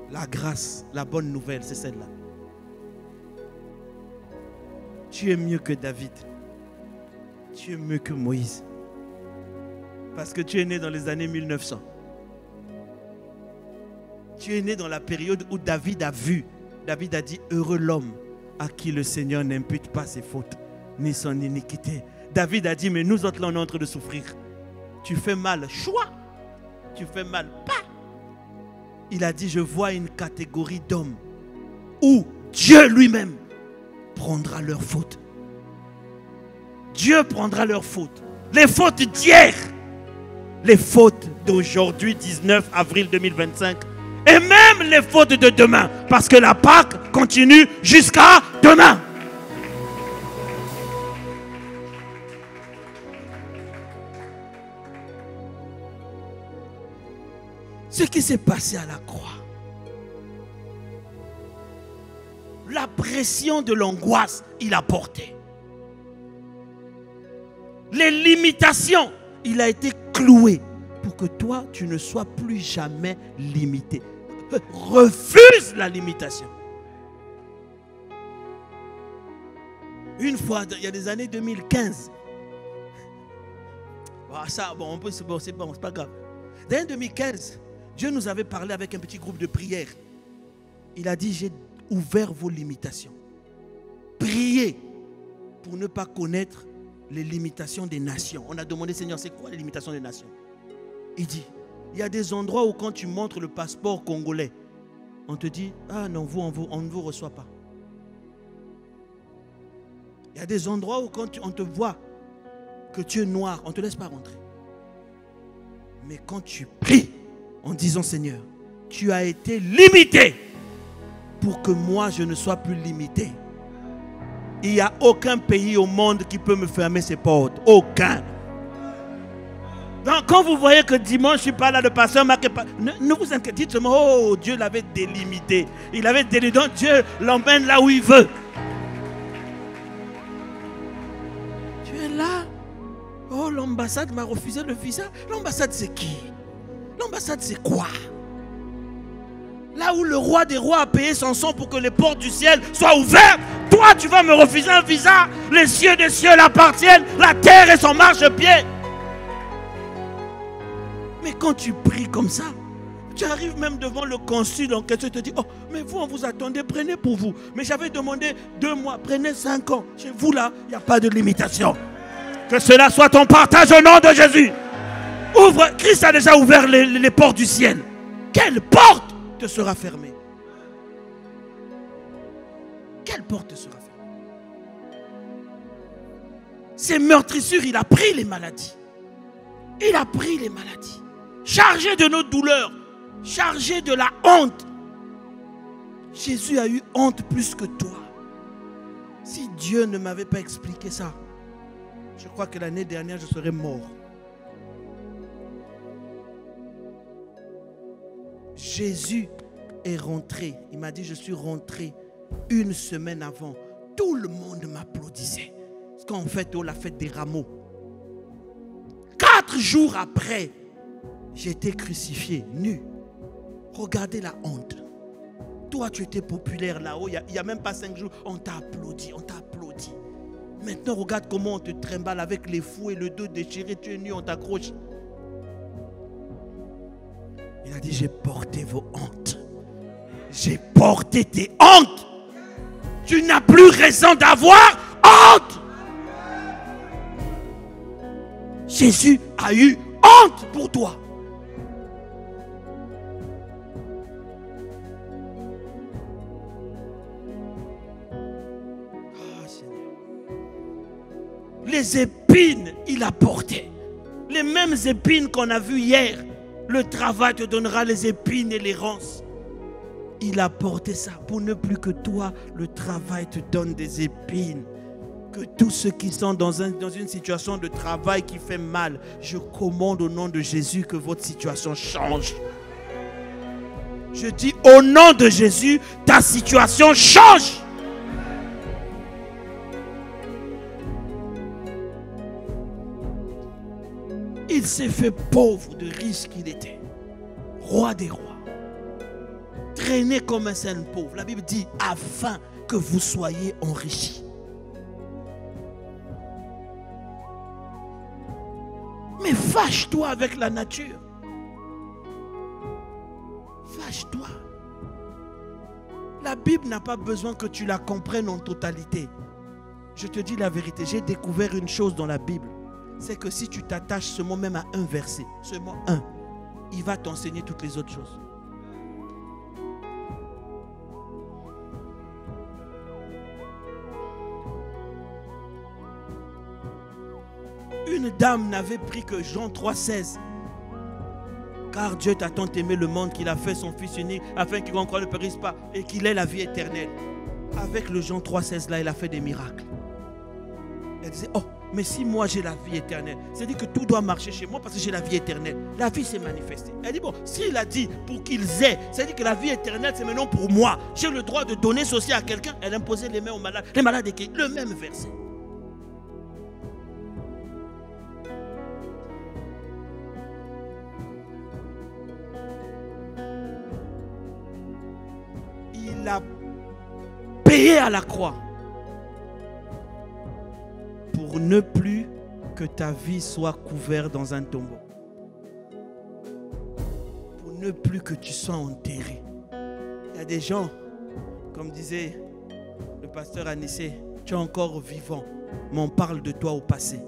La grâce, la bonne nouvelle, c'est celle-là. Tu es mieux que David. Tu es mieux que Moïse. Parce que tu es né dans les années 1900. Tu es né dans la période où David a vu. David a dit, heureux l'homme à qui le Seigneur n'impute pas ses fautes, ni son iniquité. David a dit, mais nous autres là, on est en train de souffrir. Tu fais mal, choix. Tu fais mal, pas. Il a dit, je vois une catégorie d'hommes où Dieu lui-même prendra leurs fautes. Dieu prendra leurs fautes. Les fautes d'hier. Les fautes d'aujourd'hui, 19 avril 2025. Et même les fautes de demain. Parce que la Pâque continue jusqu'à demain. Ce qui s'est passé à la croix. La pression de l'angoisse, il a porté. Les limitations, il a été cloué. Pour que toi, tu ne sois plus jamais limité. Refuse la limitation. Une fois, il y a des années 2015. Ça, bon, c'est bon, c'est pas grave. Dans l'année 2015, Dieu nous avait parlé avec un petit groupe de prière. Il a dit, j'ai ouvert vos limitations. Priez pour ne pas connaître les limitations des nations. On a demandé, Seigneur, c'est quoi les limitations des nations? Il dit, il y a des endroits où quand tu montres le passeport congolais, on te dit, ah non, on ne vous reçoit pas. Il y a des endroits où quand on te voit que tu es noir, on ne te laisse pas rentrer. Mais quand tu pries en disant, Seigneur, tu as été limité pour que moi je ne sois plus limité. Il n'y a aucun pays au monde qui peut me fermer ses portes. Aucun. Donc, quand vous voyez que dimanche, je ne suis pas là, le pasteur m'a... Ne vous inquiétez, dites seulement, oh, Dieu l'avait délimité. Il avait délimité, donc Dieu l'emmène là où il veut. Tu es là. Oh, l'ambassade m'a refusé le visa. L'ambassade, c'est qui? L'ambassade, c'est quoi? Là où le roi des rois a payé son sang pour que les portes du ciel soient ouvertes, toi, tu vas me refuser un visa? Les cieux des cieux l'appartiennent, la terre est son marchepied. Mais quand tu pries comme ça, Tu arrives même devant le consul en question, tu te dis, oh, mais vous, on vous attendait, prenez pour vous. Mais j'avais demandé 2 mois, prenez 5 ans. Chez vous, là, il n'y a pas de limitation. Que cela soit ton partage au nom de Jésus. Ouvre, Christ a déjà ouvert les portes du ciel. Quelle porte te sera fermée? Quelle porte te sera fermée? Ces meurtrissures, il a pris les maladies. Il a pris les maladies. Chargé de nos douleurs, chargé de la honte. Jésus a eu honte plus que toi. Si Dieu ne m'avait pas expliqué ça, je crois que l'année dernière, je serais mort. Jésus est rentré. Il m'a dit, je suis rentré 1 semaine avant. Tout le monde m'applaudissait. Parce qu'en fait, on a fait des rameaux. 4 jours après, j'ai été crucifié, nu. Regardez la honte. Toi, tu étais populaire là-haut. Il n'y a même pas 5 jours. On t'a applaudi, on t'a applaudi. Maintenant, regarde comment on te trimballe avec les fous et le dos déchiré. Tu es nu, on t'accroche. Il a dit, j'ai porté vos hontes. J'ai porté tes hontes. Tu n'as plus raison d'avoir honte. Jésus a eu honte pour toi. Ah, Seigneur. Les épines, il a porté. Les mêmes épines qu'on a vues hier. Le travail te donnera les épines et les ronces. Il a porté ça pour ne plus que toi, le travail te donne des épines. Que tous ceux qui sont dans une situation de travail qui fait mal, je commande au nom de Jésus que votre situation change. Je dis au nom de Jésus, ta situation change. Il s'est fait pauvre de riche qu'il était. Roi des rois. Traîné comme un seul pauvre. La Bible dit afin que vous soyez enrichis. Mais fâche-toi avec la nature. Fâche-toi. La Bible n'a pas besoin que tu la comprennes en totalité. Je te dis la vérité, j'ai découvert une chose dans la Bible. C'est que si tu t'attaches seulement même à un verset, seulement un, il va t'enseigner toutes les autres choses. Une dame n'avait pris que Jean 3,16. Car Dieu t'a tant aimé le monde qu'il a fait son Fils unique afin qu'il ne périsse pas et qu'il ait la vie éternelle. Avec le Jean 3,16 là, il a fait des miracles. Elle disait, oh, mais si moi j'ai la vie éternelle, c'est-à-dire que tout doit marcher chez moi parce que j'ai la vie éternelle. La vie s'est manifestée. Elle dit, bon, s'il a dit pour qu'ils aient, c'est-à-dire que la vie éternelle c'est maintenant pour moi. J'ai le droit de donner ceci à quelqu'un. Elle imposait les mains aux malades. Les malades étaient le même verset. Il a payé à la croix pour ne plus que ta vie soit couverte dans un tombeau. Pour ne plus que tu sois enterré. Il y a des gens, comme disait le pasteur Anissé, tu es encore vivant, mais on parle de toi au passé.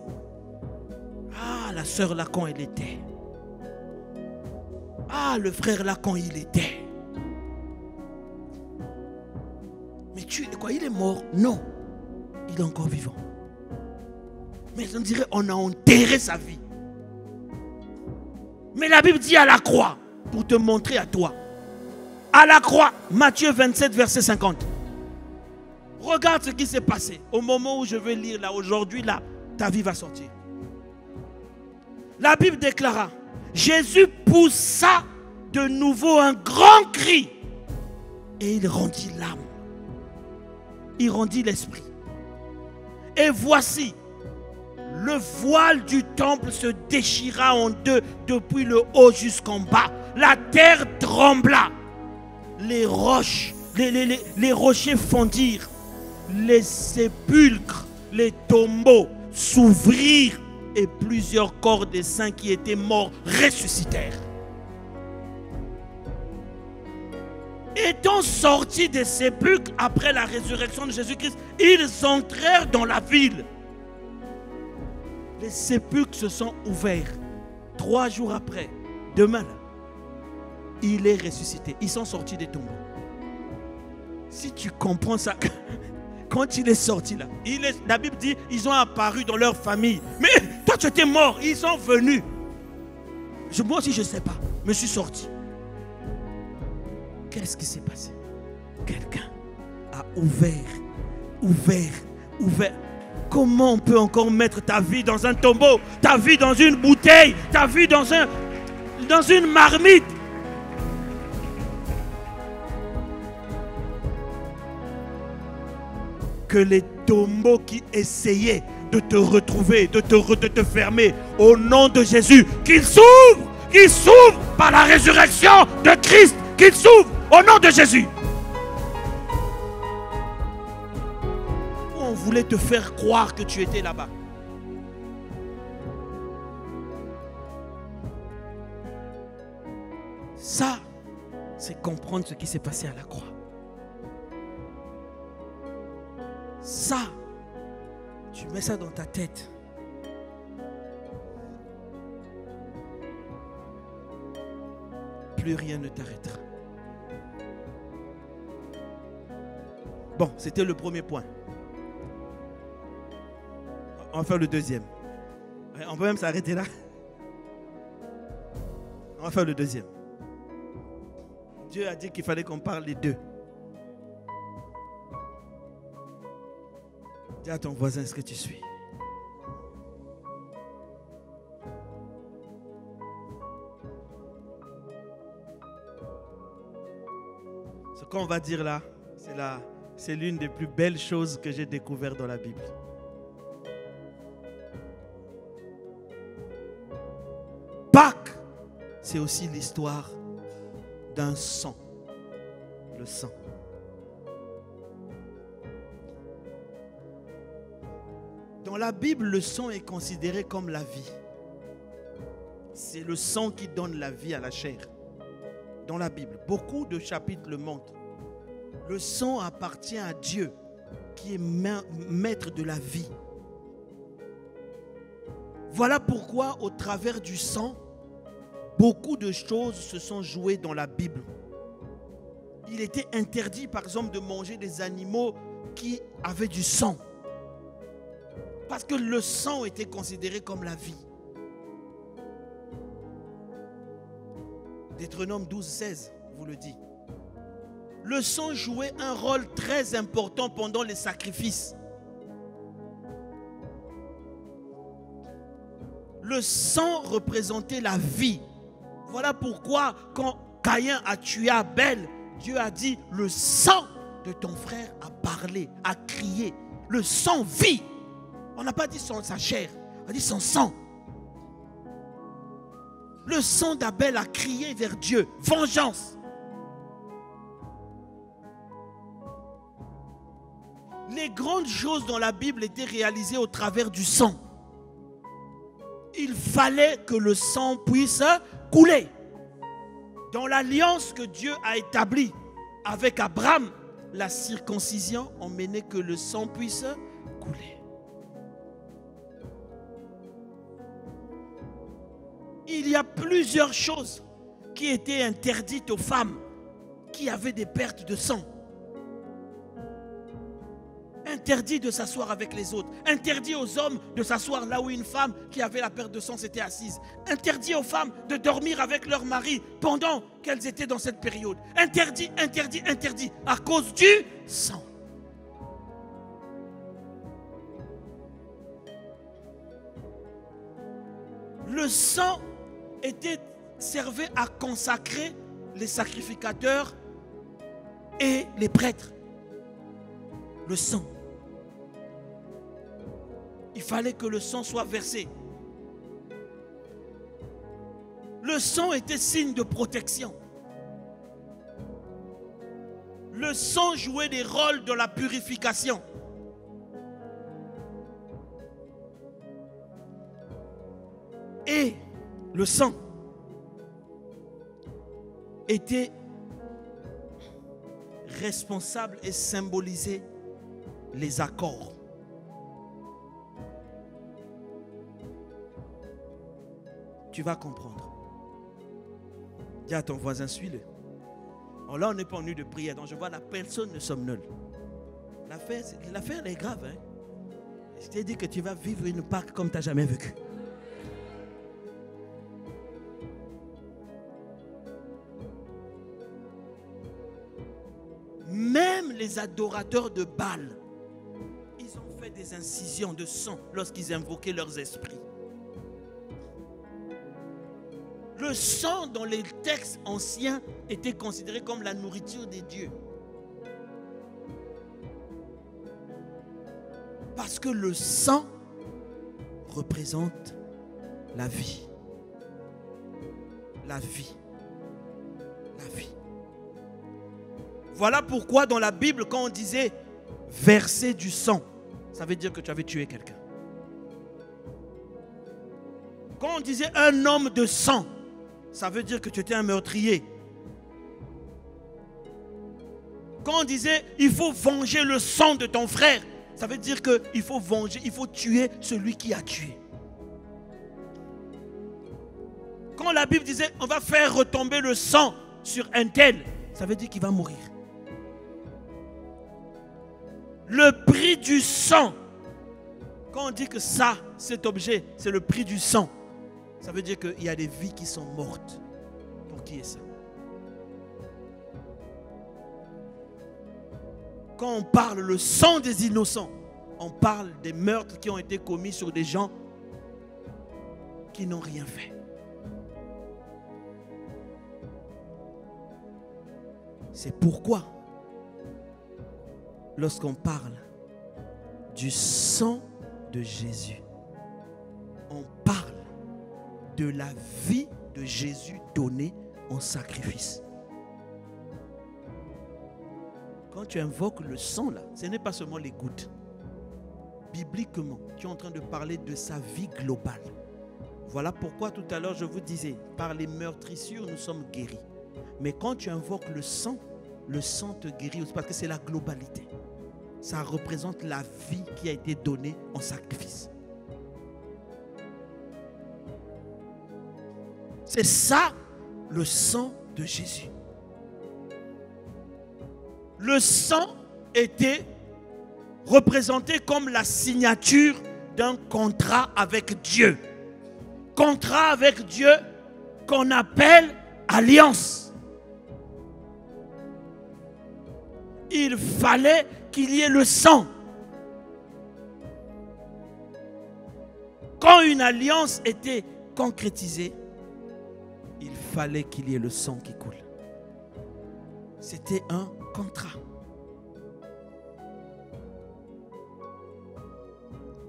Ah, la sœur là quand elle était. Ah, le frère là quand il était. Mais quoi, il est mort? Non, il est encore vivant. Mais on dirait on a enterré sa vie. Mais la Bible dit à la croix, pour te montrer à toi. À la croix, Matthieu 27, verset 50. Regarde ce qui s'est passé. Au moment où je vais lire là, aujourd'hui là, ta vie va sortir. La Bible déclara, Jésus poussa de nouveau un grand cri et il rendit l'âme. Il rendit l'esprit. Et voici, le voile du temple se déchira en deux depuis le haut jusqu'en bas. La terre trembla. Les roches, les rochers fondirent. Les sépulcres, les tombeaux s'ouvrirent et plusieurs corps des saints qui étaient morts ressuscitèrent. Étant sortis des sépulcres après la résurrection de Jésus-Christ, ils entrèrent dans la ville. Les sépulcres se sont ouverts. 3 jours après, demain, là, il est ressuscité. Ils sont sortis des tombeaux. Si tu comprends ça, quand il est sorti là, la Bible dit ils ont apparu dans leur famille. Mais toi tu étais mort, ils sont venus. Moi aussi je ne sais pas, mais je suis sorti. Qu'est-ce qui s'est passé? Quelqu'un a ouvert. Comment on peut encore mettre ta vie dans un tombeau, ta vie dans une bouteille, ta vie dans une marmite? Que les tombeaux qui essayaient de te retrouver, de te fermer, au nom de Jésus, qu'ils s'ouvrent par la résurrection de Christ, qu'ils s'ouvrent au nom de Jésus. On voulait te faire croire que tu étais là-bas. Ça, c'est comprendre ce qui s'est passé à la croix. Ça, tu mets ça dans ta tête. Plus rien ne t'arrêtera. Bon, c'était le premier point. On va faire le deuxième. On peut même s'arrêter là. On va faire le deuxième. Dieu a dit qu'il fallait qu'on parle les deux. Dis à ton voisin, est-ce que tu suis? Ce qu'on va dire là, c'est l'une des plus belles choses que j'ai découvertes dans la Bible. Pâques, c'est aussi l'histoire d'un sang. Le sang. Dans la Bible, le sang est considéré comme la vie. C'est le sang qui donne la vie à la chair. Dans la Bible, beaucoup de chapitres le montrent. Le sang appartient à Dieu, qui est maître de la vie. Voilà pourquoi, au travers du sang, beaucoup de choses se sont jouées dans la Bible. Il était interdit, par exemple, de manger des animaux qui avaient du sang. Parce que le sang était considéré comme la vie. Deutéronome 12, 16 vous le dit. Le sang jouait un rôle très important pendant les sacrifices. Le sang représentait la vie. Voilà pourquoi quand Caïn a tué Abel, Dieu a dit le sang de ton frère a parlé, a crié. Le sang vit. On n'a pas dit sa chair, on a dit son sang. Le sang d'Abel a crié vers Dieu, vengeance. Les grandes choses dans la Bible étaient réalisées au travers du sang. Il fallait que le sang puisse couler. Dans l'alliance que Dieu a établie avec Abraham, la circoncision emmenait que le sang puisse couler. Il y a plusieurs choses qui étaient interdites aux femmes qui avaient des pertes de sang. Interdit de s'asseoir avec les autres. Interdit aux hommes de s'asseoir là où une femme qui avait la perte de sang s'était assise. Interdit aux femmes de dormir avec leur mari pendant qu'elles étaient dans cette période. Interdit, interdit, interdit à cause du sang. Le sang servait à consacrer les sacrificateurs et les prêtres. Le sang. Il fallait que le sang soit versé. Le sang était signe de protection. Le sang jouait des rôles dans la purification. Et le sang était responsable et symboliser les accords. Tu vas comprendre. Dis à ton voisin, suis-le. Alors là, on n'est pas en nuit de prière. Donc je vois la personne ne somnole. L'affaire est grave. Hein? Je t'ai dit que tu vas vivre une Pâque comme tu n'as jamais vécu. Même les adorateurs de Baal, ils ont fait des incisions de sang lorsqu'ils invoquaient leurs esprits. Le sang dans les textes anciens était considéré comme la nourriture des dieux. Parce que le sang représente la vie. La vie. La vie. Voilà pourquoi dans la Bible, quand on disait verser du sang, ça veut dire que tu avais tué quelqu'un. Quand on disait un homme de sang, ça veut dire que tu étais un meurtrier. Quand on disait il faut venger le sang de ton frère, ça veut dire qu'il faut venger, il faut tuer celui qui a tué. Quand la Bible disait on va faire retomber le sang sur un tel, ça veut dire qu'il va mourir. Le prix du sang, quand on dit que ça, cet objet, c'est le prix du sang, ça veut dire qu'il y a des vies qui sont mortes pour qui est ça. Quand on parle le sang des innocents, on parle des meurtres qui ont été commis sur des gens qui n'ont rien fait. C'est pourquoi, lorsqu'on parle du sang de Jésus, on parle de la vie de Jésus donnée en sacrifice. Quand tu invoques le sang là, ce n'est pas seulement les gouttes. Bibliquement, tu es en train de parler de sa vie globale. Voilà pourquoi tout à l'heure je vous disais, par les meurtrissures nous sommes guéris. Mais quand tu invoques le sang te guérit aussi parce que c'est la globalité. Ça représente la vie qui a été donnée en sacrifice. C'est ça le sang de Jésus. Le sang était représenté comme la signature d'un contrat avec Dieu. Contrat avec Dieu qu'on appelle alliance. Il fallait qu'il y ait le sang. Quand une alliance était concrétisée, il fallait qu'il y ait le sang qui coule. C'était un contrat.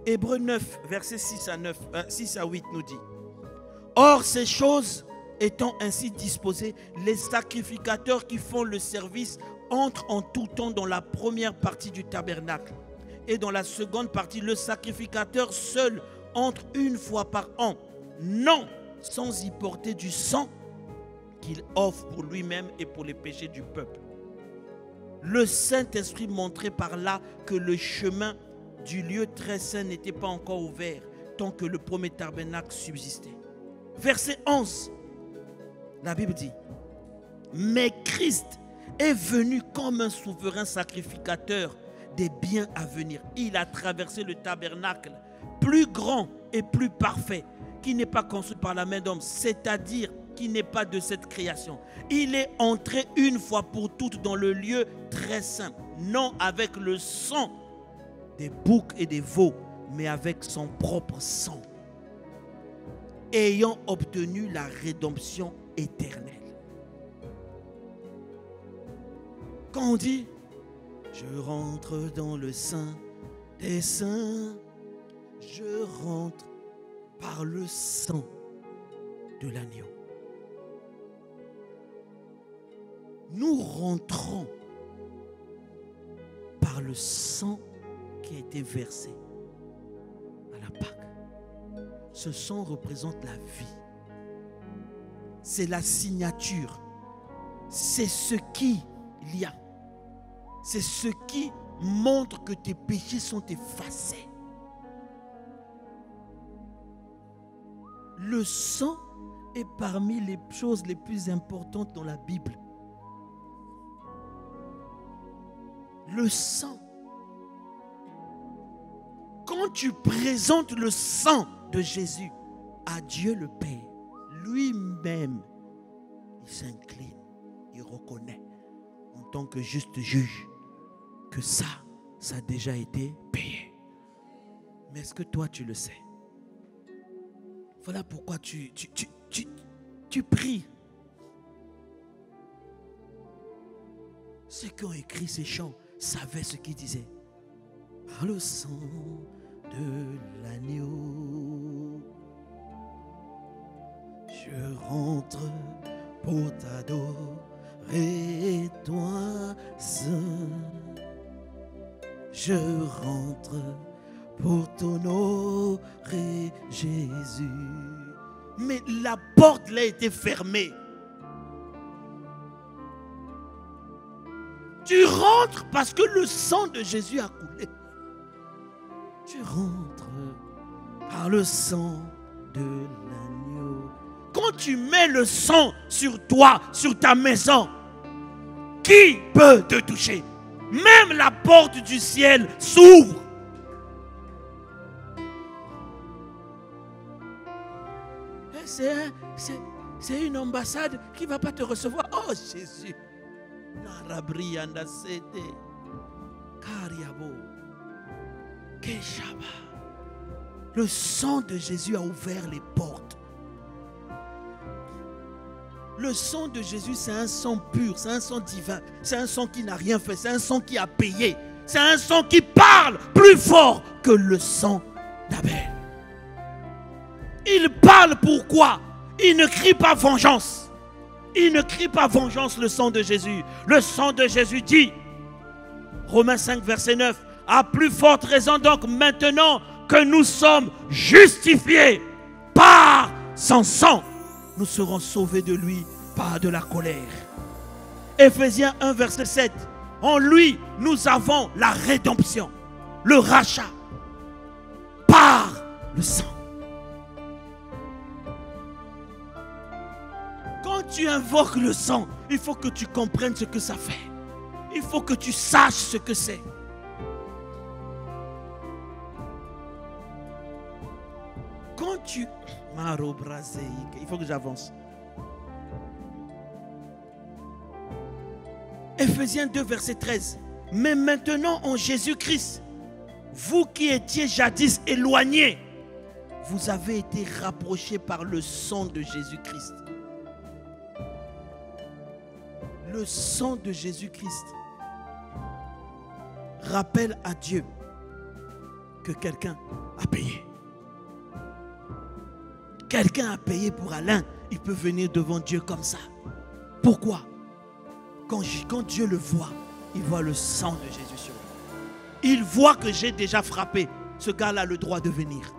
Hébreux 9, versets 6 à 8 nous dit: Or, ces choses étant ainsi disposées, les sacrificateurs qui font le service entrent en tout temps dans la première partie du tabernacle. Et dans la seconde partie, le sacrificateur seul entre une fois par an, non sans y porter du sang qu'il offre pour lui-même et pour les péchés du peuple. Le Saint-Esprit montrait par là que le chemin du lieu très saint n'était pas encore ouvert tant que le premier tabernacle subsistait. Verset 11, la Bible dit: Mais Christ est venu comme un souverain sacrificateur des biens à venir. Il a traversé le tabernacle plus grand et plus parfait, qui n'est pas construit par la main d'homme, c'est-à-dire qui n'est pas de cette création. Il est entré une fois pour toutes dans le lieu très saint, non avec le sang des boucs et des veaux, mais avec son propre sang, ayant obtenu la rédemption éternelle. Quand on dit « Je rentre dans le sein des saints », je rentre par le sang de l'agneau. Nous rentrons par le sang qui a été versé à la Pâque. Ce sang représente la vie. C'est la signature. C'est ce qu'il y a. c'est ce qui montre que tes péchés sont effacés. Le sang est parmi les choses les plus importantes dans la Bible. Le sang. Quand tu présentes le sang de Jésus à Dieu le Père, lui-même, il s'incline, il reconnaît en tant que juste juge que ça a déjà été payé. Mais est-ce que toi tu le sais? Voilà pourquoi tu pries. Ceux qui ont écrit ces chants savaient ce qu'ils disaient. Par le sang de l'agneau, je rentre pour t'adorer, toi seul. Je rentre pour t'honorer, Jésus. Mais la porte là était fermée. Tu rentres parce que le sang de Jésus a coulé. Tu rentres par le sang de l'agneau. Quand tu mets le sang sur toi, sur ta maison, qui peut te toucher? Même la porte du ciel s'ouvre. C'est une ambassade qui ne va pas te recevoir. Oh Jésus. Le sang de Jésus a ouvert les portes. Le sang de Jésus, c'est un sang pur, c'est un sang divin, c'est un sang qui n'a rien fait, c'est un sang qui a payé, c'est un sang qui parle plus fort que le sang d'Abel. Il parle pourquoi? Il ne crie pas vengeance. Il ne crie pas vengeance, le sang de Jésus. Le sang de Jésus dit, Romains 5, verset 9, à plus forte raison donc maintenant que nous sommes justifiés par son sang, nous serons sauvés de lui par de la colère. Éphésiens 1, verset 7, en lui nous avons la rédemption, le rachat par le sang. Quand tu invoques le sang, il faut que tu comprennes ce que ça fait. Il faut que tu saches ce que c'est. Quand tu... Il faut que j'avance. Éphésiens 2, verset 13. Mais maintenant en Jésus-Christ, vous qui étiez jadis éloignés, vous avez été rapprochés par le sang de Jésus-Christ. Le sang de Jésus-Christ rappelle à Dieu que quelqu'un a payé. Quelqu'un a payé pour Alain. Il peut venir devant Dieu comme ça. Pourquoi? Quand Dieu le voit, il voit le sang de Jésus sur lui. Il voit que j'ai déjà frappé. Ce gars-là a le droit de venir.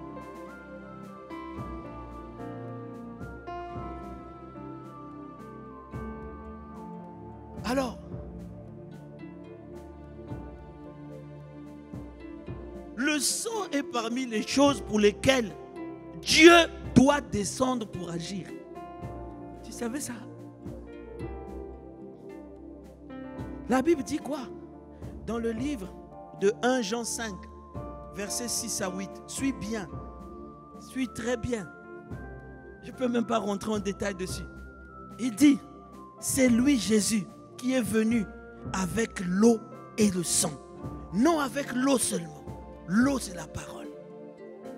Alors, le sang est parmi les choses pour lesquelles Dieu doit descendre pour agir. Tu savais ça? La Bible dit quoi? Dans le livre de 1 Jean 5, versets 6 à 8. Suis bien. Suis très bien. Je ne peux même pas rentrer en détail dessus. Il dit, c'est lui Jésus qui est venu avec l'eau et le sang. Non avec l'eau seulement. L'eau c'est la parole.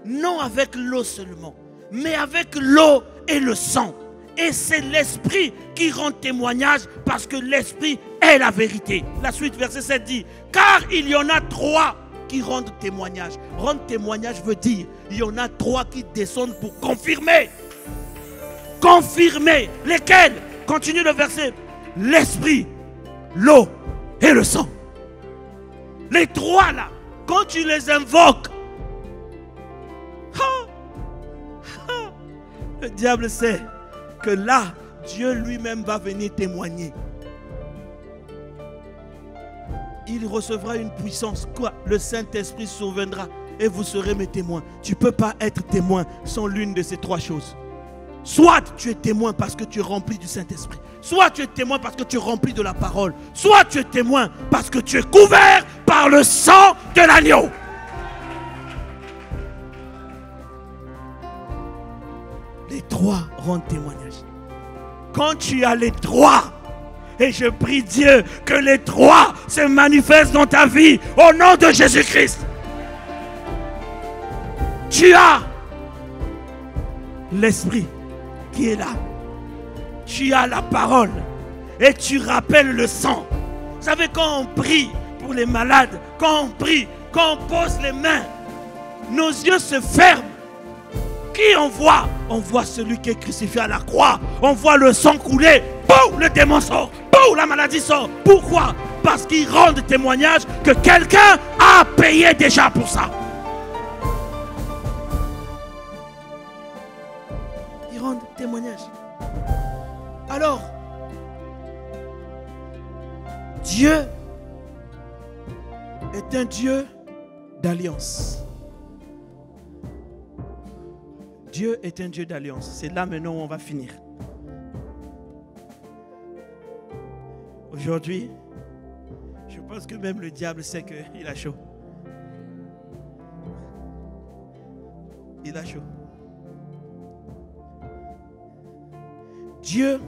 Non avec l'eau seulement, mais avec l'eau et le sang. Et c'est l'esprit qui rend témoignage parce que l'esprit est la vérité. La suite, verset 7 dit, car il y en a 3 qui rendent témoignage. Rendre témoignage veut dire, il y en a 3 qui descendent pour confirmer. Confirmer. Lesquels? Continue le verset. L'esprit, l'eau et le sang. Les 3 là, quand tu les invoques, le diable sait que là, Dieu lui-même va venir témoigner. il recevra une puissance. Quoi? Le Saint-Esprit surviendra et vous serez mes témoins. Tu ne peux pas être témoin sans l'une de ces trois choses. Soit tu es témoin parce que tu es rempli du Saint-Esprit. Soit tu es témoin parce que tu es rempli de la parole. Soit tu es témoin parce que tu es couvert par le sang de l'agneau. Les trois rendent témoignage. Quand tu as les trois, et je prie Dieu que les trois se manifestent dans ta vie au nom de Jésus-Christ. Tu as l'Esprit qui est là. Tu as la parole et tu rappelles le sang. Vous savez, quand on prie pour les malades, quand on prie, quand on pose les mains, nos yeux se ferment. Qui on voit? On voit celui qui est crucifié à la croix. On voit le sang couler. Boum, le démon sort. Boum, la maladie sort. Pourquoi? Parce qu'ils rendent témoignage que quelqu'un a payé déjà pour ça. Ils rendent témoignage. Alors, Dieu est un Dieu d'alliance. Dieu est un Dieu d'alliance. C'est là maintenant où on va finir. Aujourd'hui, je pense que même le diable sait qu'il a chaud. Il a chaud. Dieu,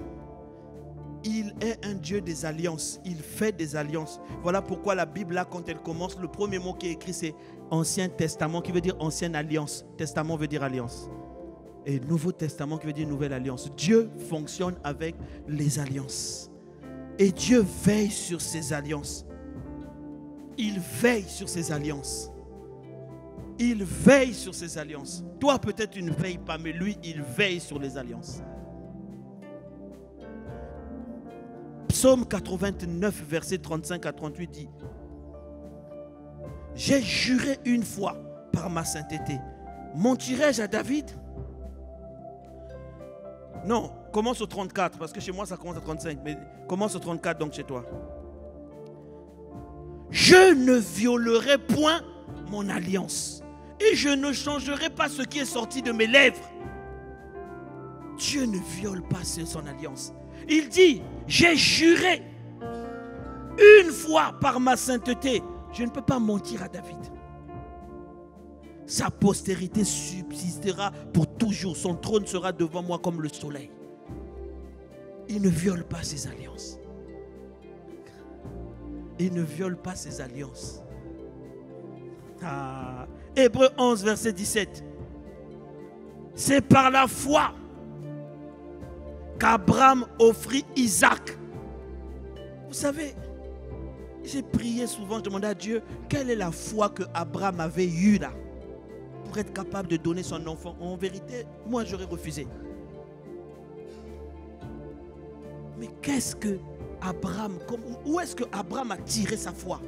il est un Dieu des alliances. Il fait des alliances. Voilà pourquoi la Bible, là, quand elle commence, le premier mot qui est écrit, c'est Ancien Testament, qui veut dire Ancienne Alliance. Testament veut dire Alliance. Et Nouveau Testament qui veut dire Nouvelle Alliance. Dieu fonctionne avec les alliances. Et Dieu veille sur ses alliances. Il veille sur ses alliances. Il veille sur ses alliances. Toi, peut-être tu ne veilles pas, mais lui, il veille sur les alliances. Psaume 89, verset 35 à 38 dit: j'ai juré une fois par ma sainteté. Mentirai-je à David? Non, commence au 34, parce que chez moi ça commence à 35, mais commence au 34 donc chez toi. Je ne violerai point mon alliance et je ne changerai pas ce qui est sorti de mes lèvres. Dieu ne viole pas son alliance. Il dit, j'ai juré une fois par ma sainteté. Je ne peux pas mentir à David. Sa postérité subsistera pour toujours. Son trône sera devant moi comme le soleil. Il ne viole pas ses alliances. Il ne viole pas ses alliances. Hébreux 11, verset 17. C'est par la foi qu'Abraham offrit Isaac. Vous savez, j'ai prié souvent, je demandais à Dieu, quelle est la foi que Abraham avait eue là pour être capable de donner son enfant. En vérité, moi j'aurais refusé. Mais qu'est-ce que Abraham, où est-ce que Abraham a tiré sa foi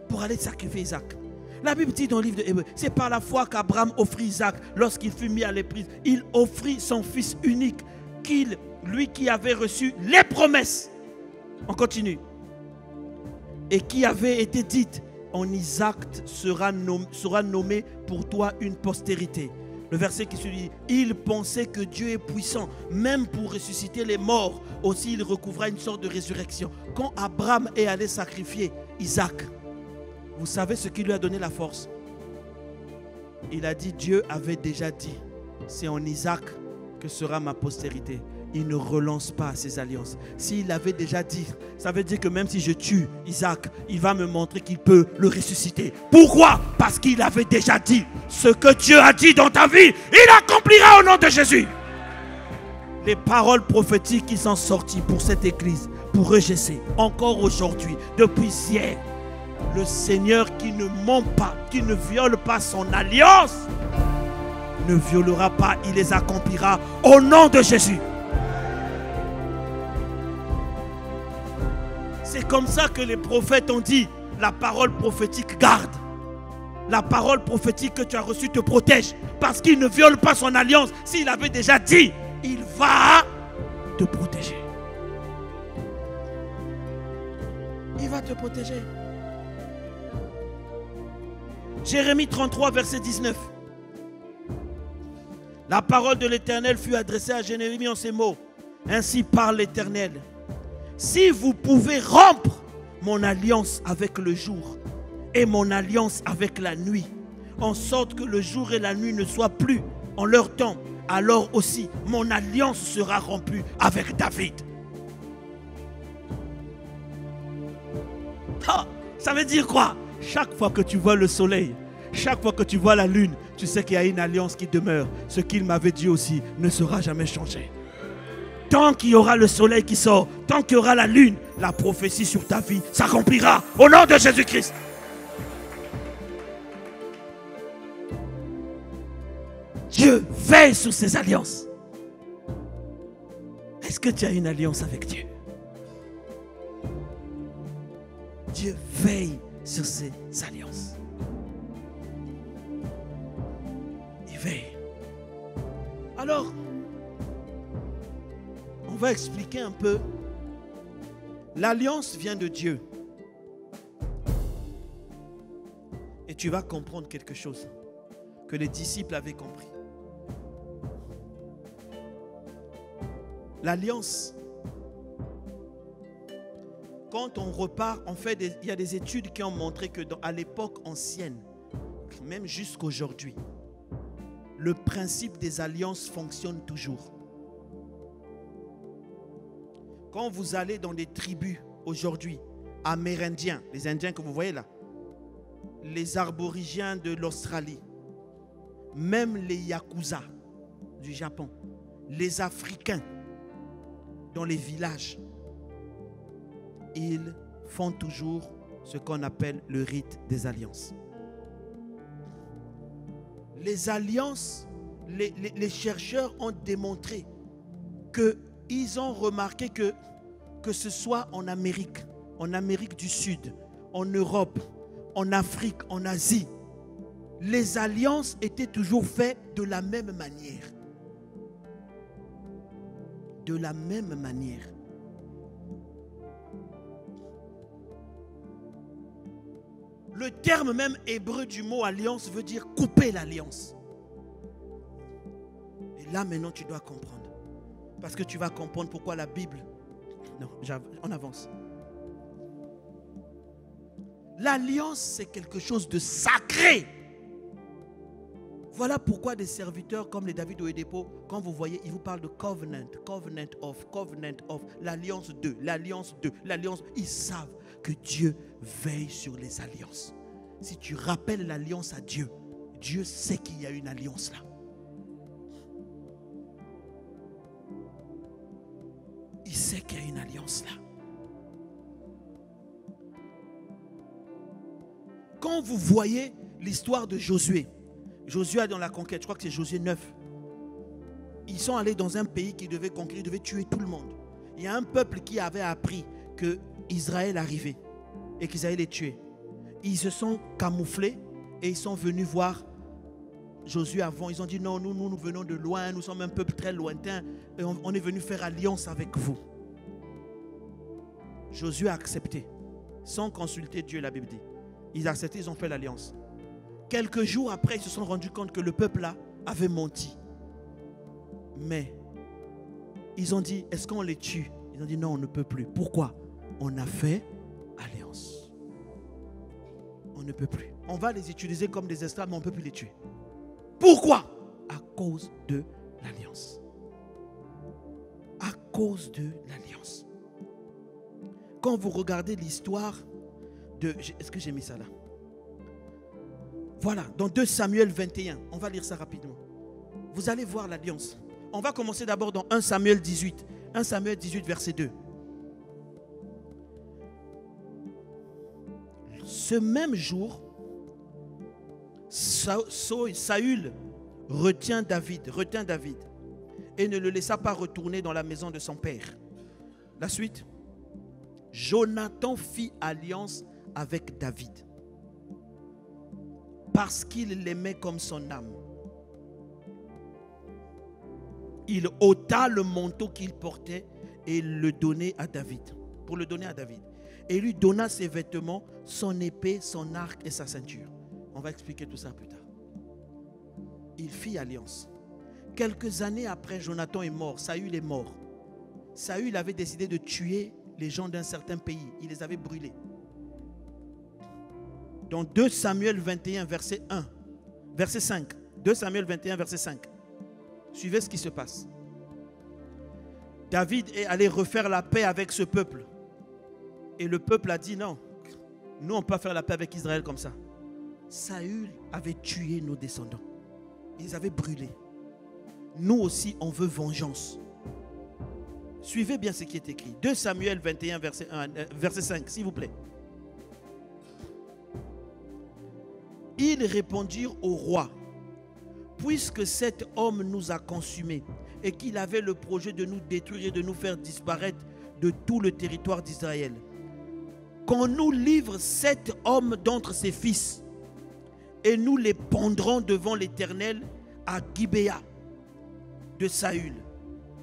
pour aller sacrifier Isaac? La Bible dit dans le livre de Hébreux, c'est par la foi qu'Abraham offrit Isaac lorsqu'il fut mis à l'épreuve. Il offrit son fils unique, lui qui avait reçu les promesses. On continue. Et qui avait été dite, en Isaac sera nommé pour toi une postérité. Le verset qui suit, il pensait que Dieu est puissant, même pour ressusciter les morts. Aussi, il recouvra une sorte de résurrection. Quand Abraham est allé sacrifier Isaac, vous savez ce qui lui a donné la force? Il a dit, Dieu avait déjà dit, c'est en Isaac que sera ma postérité. Il ne relance pas ses alliances. S'il avait déjà dit, ça veut dire que même si je tue Isaac, il va me montrer qu'il peut le ressusciter. Pourquoi? Parce qu'il avait déjà dit, ce que Dieu a dit dans ta vie, il accomplira au nom de Jésus. Les paroles prophétiques qui sont sorties pour cette église, pour EGC, encore aujourd'hui, depuis hier, le Seigneur qui ne ment pas, qui ne viole pas son alliance, ne violera pas, il les accomplira au nom de Jésus. C'est comme ça que les prophètes ont dit, la parole prophétique garde. La parole prophétique que tu as reçue te protège. Parce qu'il ne viole pas son alliance. S'il avait déjà dit, il va te protéger. Il va te protéger. Jérémie 33, verset 19. La parole de l'Éternel fut adressée à Jérémie en ces mots. Ainsi parle l'Éternel. Si vous pouvez rompre mon alliance avec le jour et mon alliance avec la nuit, en sorte que le jour et la nuit ne soient plus en leur temps, alors aussi mon alliance sera rompue avec David. Ah, ça veut dire quoi? Chaque fois que tu vois le soleil, chaque fois que tu vois la lune, tu sais qu'il y a une alliance qui demeure. Ce qu'il m'avait dit aussi ne sera jamais changé. Tant qu'il y aura le soleil qui sort, tant qu'il y aura la lune, la prophétie sur ta vie s'accomplira au nom de Jésus-Christ. Dieu veille sur ses alliances. Est-ce que tu as une alliance avec Dieu? Dieu veille sur ses alliances. Il veille. Alors, on va expliquer un peu. L'alliance vient de Dieu. Et tu vas comprendre quelque chose que les disciples avaient compris. L'alliance, quand on repart, il y a des études qui ont montré que à l'époque ancienne, même jusqu'aujourd'hui, le principe des alliances fonctionne toujours. Quand vous allez dans des tribus aujourd'hui, amérindiens, les Indiens que vous voyez là, les Aborigènes de l'Australie, même les Yakuza du Japon, les Africains dans les villages, ils font toujours ce qu'on appelle le rite des alliances. Les alliances, les chercheurs ont démontré qu'ils ont remarqué que ce soit en Amérique du Sud, en Europe, en Afrique, en Asie, les alliances étaient toujours faites de la même manière. De la même manière. Le terme même hébreu du mot alliance veut dire couper l'alliance. Et là maintenant tu dois comprendre. Parce que tu vas comprendre pourquoi la Bible... Non, on avance. L'alliance, c'est quelque chose de sacré. Voilà pourquoi des serviteurs comme les David Oyedepo, quand vous voyez, ils vous parlent de covenant of, l'alliance de, l'alliance. Ils savent que Dieu veille sur les alliances. Si tu rappelles l'alliance à Dieu, Dieu sait qu'il y a une alliance là. Il sait qu'il y a une alliance là. Quand vous voyez l'histoire de Josué dans la conquête, je crois que c'est Josué 9. Ils sont allés dans un pays qu'ils devaient conquérir, ils devaient tuer tout le monde. Il y a un peuple qui avait appris que Israël arrivait et qu'ils allaient les tuer. Ils se sont camouflés et ils sont venus voir Josué avant. Ils ont dit non, nous venons de loin, nous sommes un peuple très lointain et on est venu faire alliance avec vous. Josué a accepté, sans consulter Dieu, la Bible dit. Ils ont accepté, ils ont fait l'alliance. Quelques jours après, ils se sont rendus compte que le peuple là avait menti. Mais ils ont dit, est-ce qu'on les tue? Ils ont dit non, on ne peut plus. Pourquoi? On a fait alliance. On ne peut plus. On va les utiliser comme des esclaves, mais on ne peut plus les tuer. Pourquoi? À cause de l'alliance. À cause de l'alliance. Quand vous regardez l'histoire de... Est-ce que j'ai mis ça là? Voilà, dans 2 Samuel 21. On va lire ça rapidement. Vous allez voir l'alliance. On va commencer d'abord dans 1 Samuel 18. 1 Samuel 18, verset 2. Ce même jour, Saül retint David et ne le laissa pas retourner dans la maison de son père. La suite. Jonathan fit alliance avec David parce qu'il l'aimait comme son âme. Il ôta le manteau qu'il portait et le donnait à David, pour le donner à David. Et lui donna ses vêtements, son épée, son arc et sa ceinture. On va expliquer tout ça plus tard. Il fit alliance. Quelques années après, Jonathan est mort. Saül est mort. Saül avait décidé de tuer les gens d'un certain pays. Il les avait brûlés. Dans 2 Samuel 21, verset 1, verset 5. 2 Samuel 21, verset 5. Suivez ce qui se passe. David est allé refaire la paix avec ce peuple. Et le peuple a dit non. Nous, on ne peut pas faire la paix avec Israël comme ça. Saül avait tué nos descendants. Ils les avaient brûlés. Nous aussi, on veut vengeance. Suivez bien ce qui est écrit. 2 Samuel 21, verset 5, s'il vous plaît. Ils répondirent au roi, puisque cet homme nous a consumés et qu'il avait le projet de nous détruire et de nous faire disparaître de tout le territoire d'Israël, qu'on nous livre 7 hommes d'entre ses fils et nous les pendrons devant l'Éternel à Gibéa de Saül,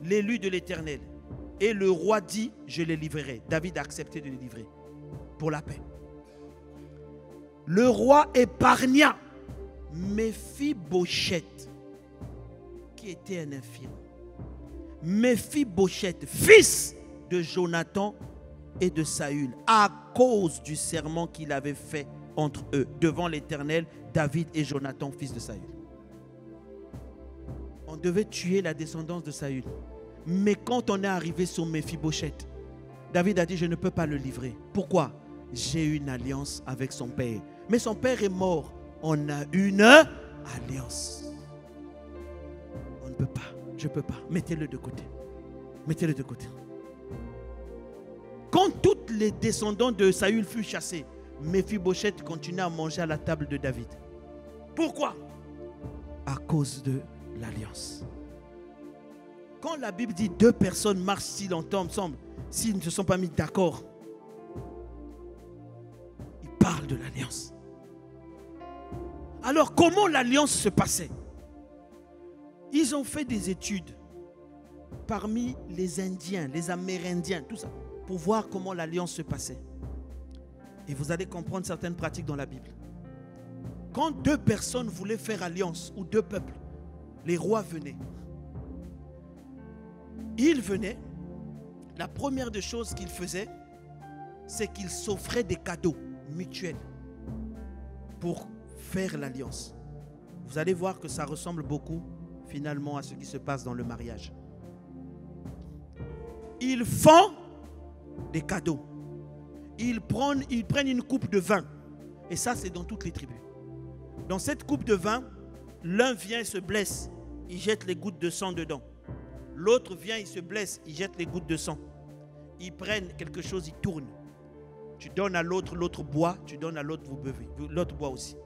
l'élu de l'Éternel. Et le roi dit, je les livrerai. David a accepté de les livrer pour la paix. Le roi épargna Méphibosheth, qui était un infirme. Méphibosheth, fils de Jonathan et de Saül, à cause du serment qu'il avait fait entre eux, devant l'Éternel, David et Jonathan, fils de Saül. On devait tuer la descendance de Saül. Mais quand on est arrivé sur Méphibosheth, David a dit, je ne peux pas le livrer. Pourquoi? J'ai une alliance avec son père. Mais son père est mort. On a une alliance. On ne peut pas. Je ne peux pas. Mettez-le de côté. Mettez-le de côté. Quand tous les descendants de Saül furent chassés, Méphibosheth continua à manger à la table de David. Pourquoi? À cause de l'alliance. Quand la Bible dit 2 personnes marchent si longtemps ensemble, s'ils ne se sont pas mis d'accord, il parle de l'alliance. Alors comment l'alliance se passait? Ils ont fait des études parmi les Indiens, les Amérindiens, tout ça, pour voir comment l'alliance se passait. Et vous allez comprendre certaines pratiques dans la Bible. Quand 2 personnes voulaient faire alliance, ou 2 peuples, les rois venaient. Ils venaient, la première des choses qu'ils faisaient, c'est qu'ils s'offraient des cadeaux mutuels pour faire l'alliance. Vous allez voir que ça ressemble beaucoup finalement à ce qui se passe dans le mariage. Ils font des cadeaux. Ils prennent une coupe de vin. Et ça, c'est dans toutes les tribus. Dans cette coupe de vin, l'un vient et se blesse. Il jette les gouttes de sang dedans. L'autre vient, il se blesse, il jette les gouttes de sang. Ils prennent quelque chose, ils tournent. Tu donnes à l'autre, l'autre boit, tu donnes à l'autre, vous buvez. L'autre boit aussi.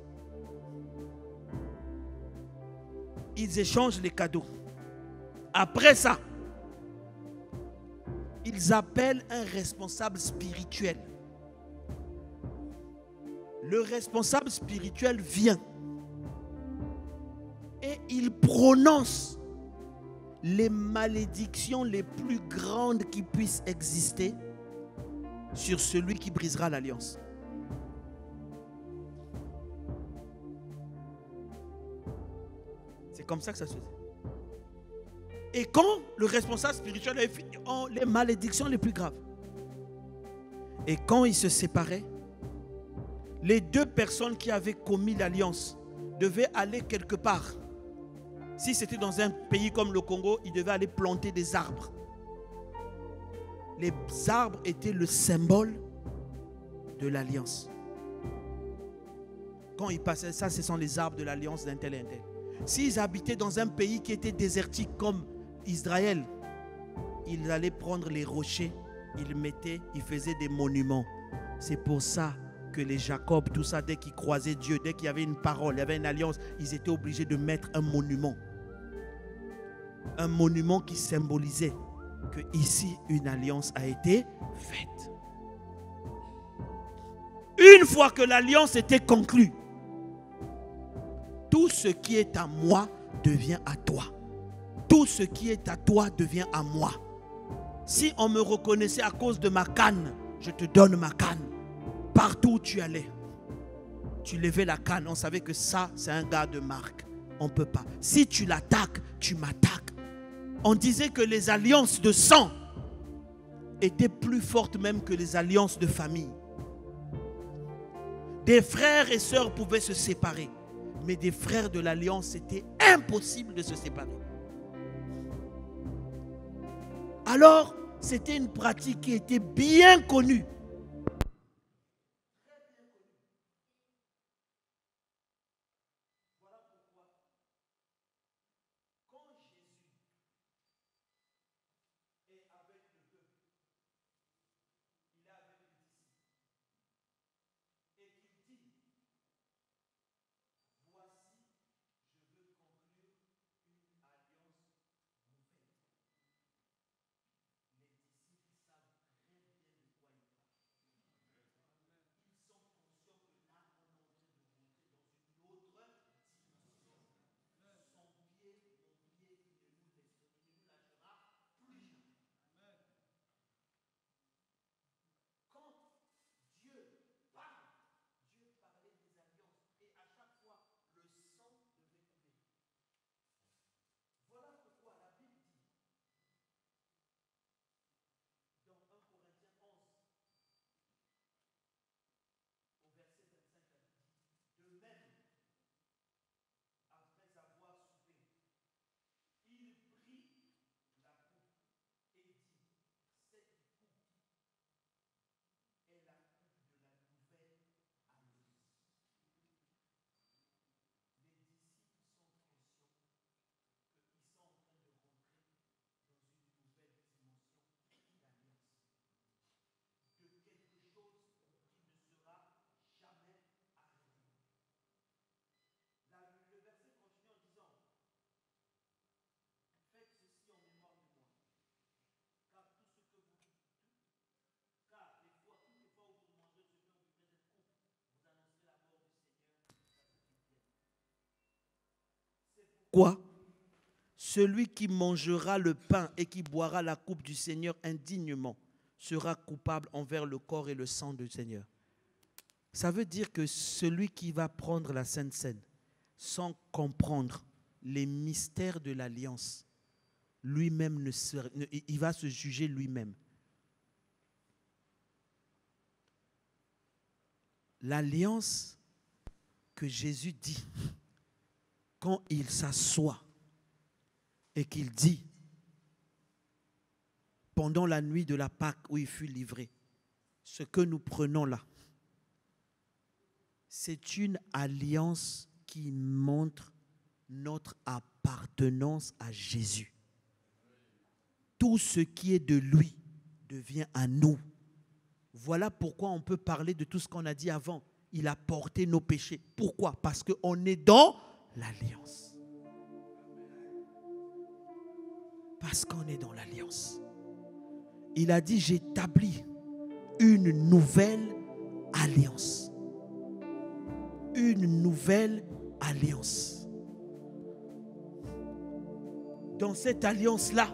Ils échangent les cadeaux. Après ça, ils appellent un responsable spirituel. Le responsable spirituel vient et il prononce les malédictions les plus grandes qui puissent exister sur celui qui brisera l'alliance. C'est comme ça que ça se faisait. Et quand le responsable spirituel avait fini, les malédictions les plus graves. Et quand ils se séparaient, les 2 personnes qui avaient commis l'alliance devaient aller quelque part. Si c'était dans un pays comme le Congo, ils devaient aller planter des arbres. Les arbres étaient le symbole de l'alliance. Quand ils passaient, ça, ce sont les arbres de l'alliance d'un tel et un tel. S'ils habitaient dans un pays qui était désertique comme Israël, ils allaient prendre les rochers, ils faisaient des monuments. C'est pour ça que les Jacob, tout ça, dès qu'ils croisaient Dieu, dès qu'il y avait une parole, il y avait une alliance, ils étaient obligés de mettre un monument. Un monument qui symbolisait que ici, une alliance a été faite. Une fois que l'alliance était conclue, tout ce qui est à moi devient à toi. Tout ce qui est à toi devient à moi. Si on me reconnaissait à cause de ma canne, je te donne ma canne. Partout où tu allais. tu levais la canne, on savait que ça, c'est un gars de marque. On ne peut pas. Si tu l'attaques, tu m'attaques. On disait que les alliances de sang étaient plus fortes même que les alliances de famille. Des frères et sœurs pouvaient se séparer, mais des frères de l'alliance, c'était impossible de se séparer. Alors, c'était une pratique qui était bien connue. Quoi? Celui qui mangera le pain et qui boira la coupe du Seigneur indignement sera coupable envers le corps et le sang du Seigneur. Ça veut dire que celui qui va prendre la Sainte Seine sans comprendre les mystères de l'alliance, lui-même il va se juger lui-même. L'alliance que Jésus dit, quand il s'assoit et qu'il dit, pendant la nuit de la Pâque où il fut livré, ce que nous prenons là, c'est une alliance qui montre notre appartenance à Jésus. Tout ce qui est de lui devient à nous. Voilà pourquoi on peut parler de tout ce qu'on a dit avant. Il a porté nos péchés. Pourquoi? Parce qu'on est dans l'alliance. Parce qu'on est dans l'alliance. Il a dit, j'établis une nouvelle alliance. Une nouvelle alliance. Dans cette alliance-là,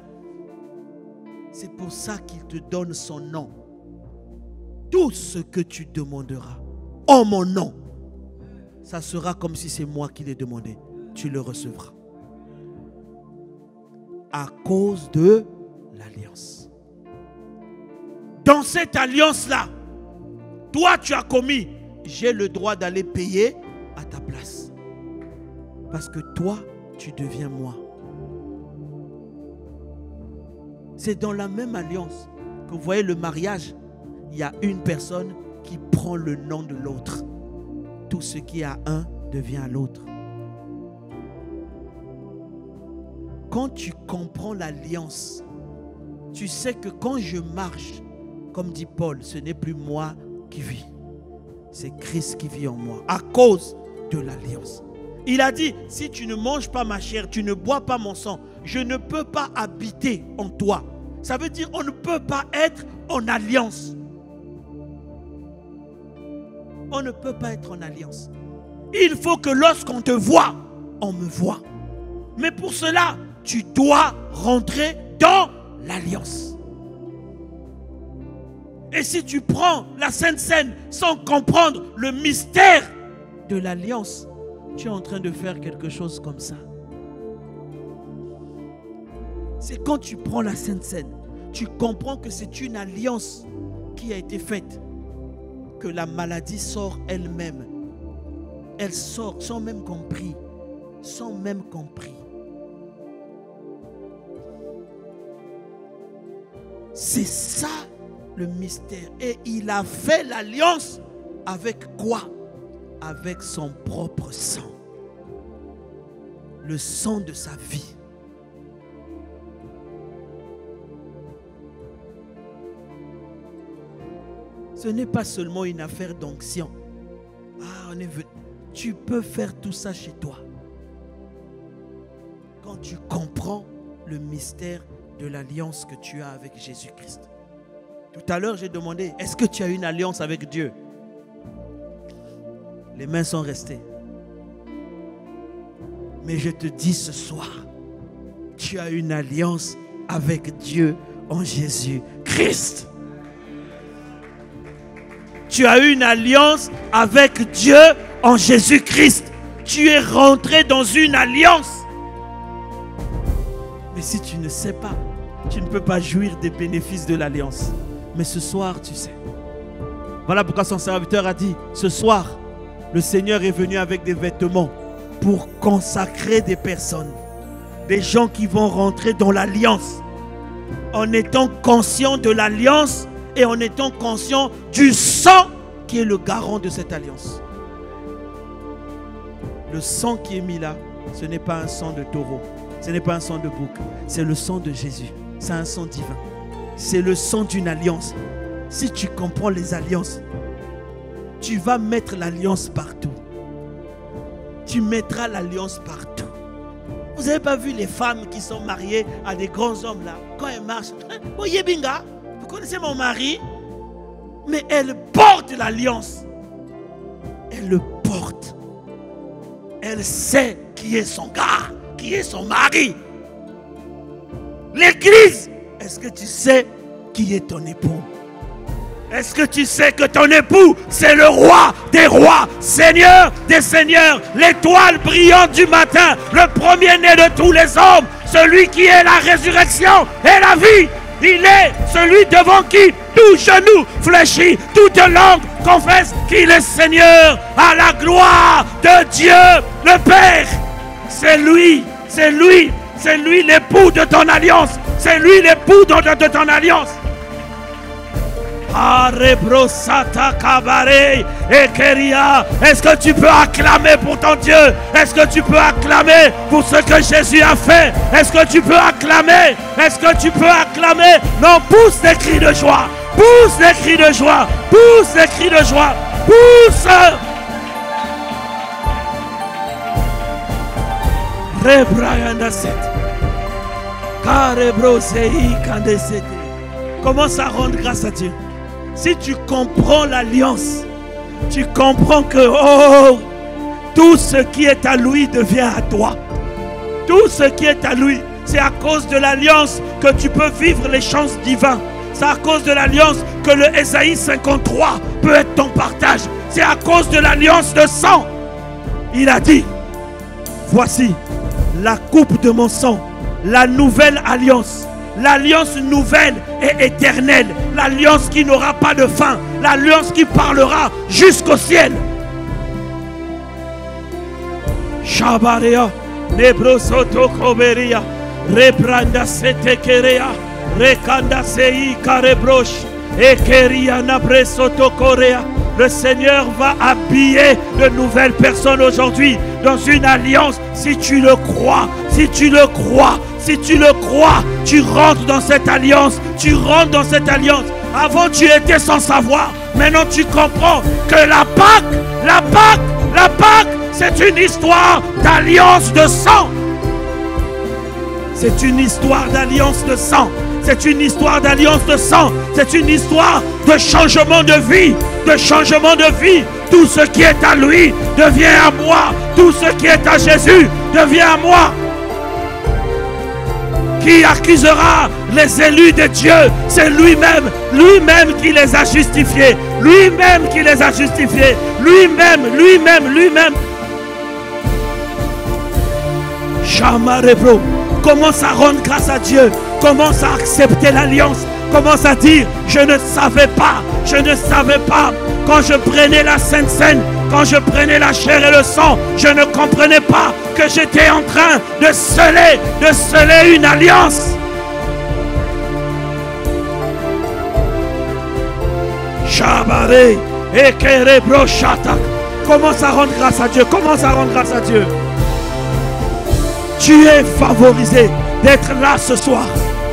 c'est pour ça qu'il te donne son nom. Tout ce que tu demanderas en mon nom, ça sera comme si c'est moi qui l'ai demandé. Tu le recevras. À cause de l'alliance. Dans cette alliance-là, toi tu as commis, j'ai le droit d'aller payer à ta place. Parce que toi, tu deviens moi. C'est dans la même alliance que vous voyez le mariage. Il y a une personne qui prend le nom de l'autre. Tout ce qui est à un devient à l'autre. Quand tu comprends l'alliance, tu sais que quand je marche, comme dit Paul, ce n'est plus moi qui vis. C'est Christ qui vit en moi, à cause de l'alliance. Il a dit, si tu ne manges pas ma chair, tu ne bois pas mon sang, je ne peux pas habiter en toi. Ça veut dire, on ne peut pas être en alliance. On ne peut pas être en alliance. Il faut que lorsqu'on te voit, on me voit. Mais pour cela, tu dois rentrer dans l'alliance. Et si tu prends la Sainte Seine sans comprendre le mystère de l'alliance, tu es en train de faire quelque chose comme ça. C'est quand tu prends la Sainte Seine, tu comprends que c'est une alliance qui a été faite, que la maladie sort elle-même. Elle sort sans même compris. Sans même compris. C'est ça le mystère. Et il a fait l'alliance avec quoi? Avec son propre sang. Le sang de sa vie. Ce n'est pas seulement une affaire d'onction. Ah, on est venu. Tu peux faire tout ça chez toi. Quand tu comprends le mystère de l'alliance que tu as avec Jésus-Christ. Tout à l'heure, j'ai demandé, est-ce que tu as une alliance avec Dieu? Les mains sont restées. Mais je te dis ce soir, tu as une alliance avec Dieu en Jésus-Christ. Tu as une alliance avec Dieu en Jésus-Christ. Tu es rentré dans une alliance. Mais si tu ne sais pas, tu ne peux pas jouir des bénéfices de l'alliance. Mais ce soir, tu sais. Voilà pourquoi son serviteur a dit, ce soir, le Seigneur est venu avec des vêtements pour consacrer des personnes. Des gens qui vont rentrer dans l'alliance. En étant conscients de l'alliance et en étant conscients du sang qui est le garant de cette alliance. Le sang qui est mis là, ce n'est pas un sang de taureau. Ce n'est pas un sang de bouc. C'est le sang de Jésus. C'est un sang divin. C'est le sang d'une alliance. Si tu comprends les alliances, tu vas mettre l'alliance partout. Tu mettras l'alliance partout. Vous n'avez pas vu les femmes qui sont mariées à des grands hommes là? Quand elles marchent, oh Yebinga, vous connaissez mon mari? Mais elle porte l'alliance. Elle le porte. Elle sait qui est son gars, qui est son mari. L'église, est-ce que tu sais qui est ton époux? Est-ce que tu sais que ton époux, c'est le roi des rois, Seigneur des seigneurs, l'étoile brillante du matin, le premier-né de tous les hommes, celui qui est la résurrection et la vie? Il est celui devant qui tout genou fléchit, toute langue confesse qu'il est Seigneur, à la gloire de Dieu le Père. C'est lui, c'est lui, c'est lui l'époux de ton alliance. C'est lui l'époux de ton alliance. Est-ce que tu peux acclamer pour ton Dieu? Est-ce que tu peux acclamer pour ce que Jésus a fait? Est-ce que tu peux acclamer? Est-ce que tu peux acclamer? Non, pousse des cris de joie. Pousse des cris de joie. Pousse des cris de joie. Pousse. Commence à rendre grâce à Dieu. Si tu comprends l'alliance, tu comprends que tout ce qui est à lui devient à toi. Tout ce qui est à lui, c'est à cause de l'alliance que tu peux vivre les chances divines. C'est à cause de l'alliance que le Ésaïe 53 peut être ton partage. C'est à cause de l'alliance de sang. Il a dit, voici la coupe de mon sang, la nouvelle alliance. L'alliance nouvelle et éternelle. L'alliance qui n'aura pas de fin. L'alliance qui parlera jusqu'au ciel. Shabarea, Nebrosoto Koberia, Rebranda Setekerea, Rekanda Sei Karebrosh, Ekeria Nabresoto Korea. Le Seigneur va habiller de nouvelles personnes aujourd'hui dans une alliance. Si tu le crois, si tu le crois, si tu le crois, tu rentres dans cette alliance. Tu rentres dans cette alliance. Avant, tu étais sans savoir. Maintenant, tu comprends que la Pâque, c'est une histoire d'alliance de sang. C'est une histoire d'alliance de sang. C'est une histoire d'alliance de sang. C'est une histoire de changement de vie. De changement de vie. Tout ce qui est à lui devient à moi. Tout ce qui est à Jésus devient à moi. Qui accusera les élus de Dieu? C'est lui-même, lui-même qui les a justifiés, lui-même qui les a justifiés, lui-même. Chamarebro, commence à rendre grâce à Dieu, commence à accepter l'alliance, commence à dire, je ne savais pas, quand je prenais la Sainte Seine, quand je prenais la chair et le sang, je ne comprenais pas que j'étais en train de sceller une alliance. Shabare, Ekerebro Shatak. Commence à rendre grâce à Dieu, commence à rendre grâce à Dieu. Tu es favorisé d'être là ce soir.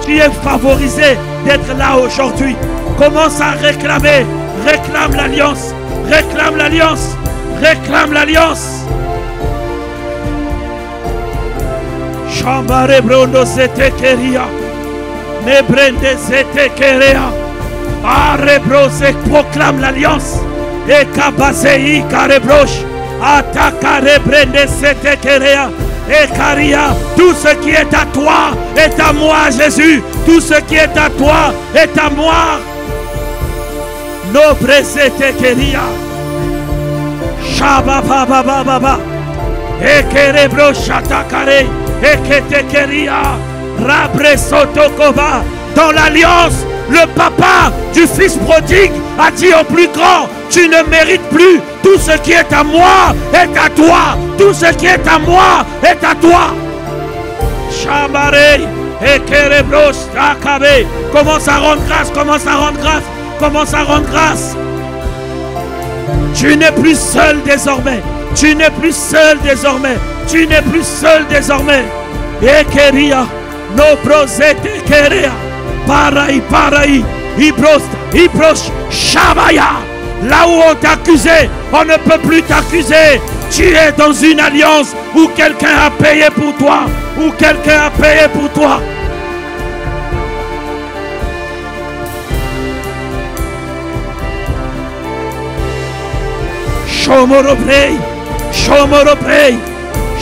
Tu es favorisé d'être là aujourd'hui. Commence à réclamer. Réclame l'alliance. Réclame l'alliance. Réclame l'alliance. Chambare brondo zete keria. Nebrende zete kerea. Arebro se proclame l'alliance. Et kabasei karebroche. Ataka rebrende zete kerea. Et Caria, tout ce qui est à toi est à moi, Jésus. Tout ce qui est à toi est à moi. Nobrese tekeria. Shabababababa. Ekerebro shatakare. Eketekeria. Rabresotokoba. Dans l'alliance, le papa du fils prodigue a dit au plus grand, tu ne mérites plus. Tout ce qui est à moi est à toi. Tout ce qui est à moi est à toi. Shamare et Kerebros Takabe. Commence à rendre grâce, commence à rendre grâce, commence à rendre grâce. Tu n'es plus seul désormais. Tu n'es plus seul désormais. Tu n'es plus seul désormais. Ekeria, no prosete kerea. Parai, Ibros, Shabaya. Là où on t'accusait, on ne peut plus t'accuser. Tu es dans une alliance où quelqu'un a payé pour toi. Où quelqu'un a payé pour toi.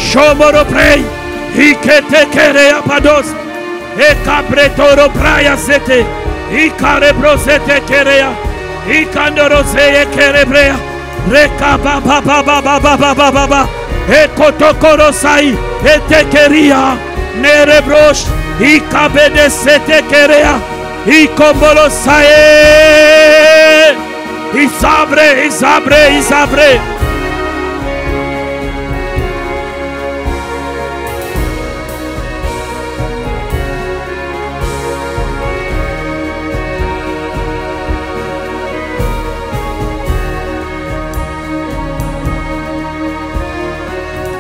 Shomoroprei. Ikete kerea pados. Ekabretoro praya sete. Ikarebro sete kerea. Ikandoroseye kerebrea. Reka baba baba baba baba baba. Ekotokorosai. Etekeria. Nerebrosh. Ikabede sete kerea. Ikombolosaye. Isabre.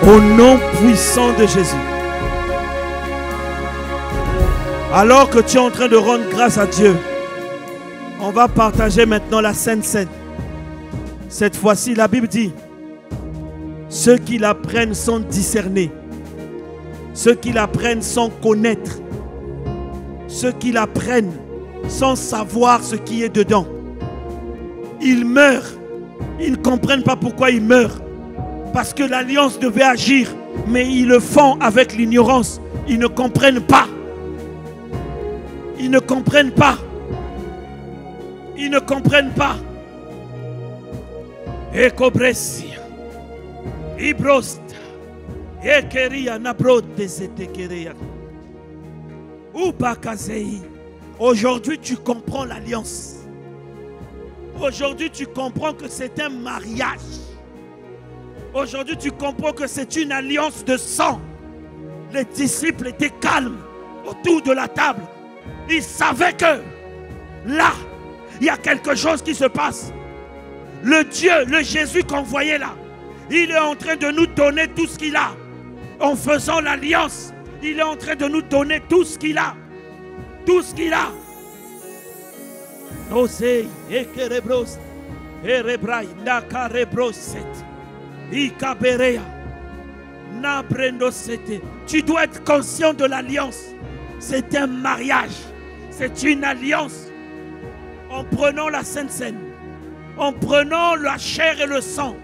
Au nom puissant de Jésus. Alors que tu es en train de rendre grâce à Dieu, on va partager maintenant la Sainte Seine. Cette fois-ci, la Bible dit, ceux qui la prennent sont discernés. Ceux qui la prennent sans connaître. Ceux qui la prennent sans savoir ce qui est dedans. Ils meurent. Ils ne comprennent pas pourquoi ils meurent. Parce que l'alliance devait agir, mais ils le font avec l'ignorance. Ils ne comprennent pas. Ils ne comprennent pas. Ils ne comprennent pas. Ekobresia. Ibrost. Ekeria nabrod desetekeria. Ubakazei. Aujourd'hui, tu comprends l'alliance. Aujourd'hui, tu comprends que c'est un mariage. Aujourd'hui, tu comprends que c'est une alliance de sang. Les disciples étaient calmes autour de la table. Ils savaient que là, il y a quelque chose qui se passe. Le Dieu, le Jésus qu'on voyait là, il est en train de nous donner tout ce qu'il a. En faisant l'alliance, il est en train de nous donner tout ce qu'il a. Tout ce qu'il a. Nosei, ekerebros, erebrai, nakarebroset. Tu dois être conscient de l'alliance. C'est un mariage. C'est une alliance. En prenant la Sainte Seine, en prenant la chair et le sang,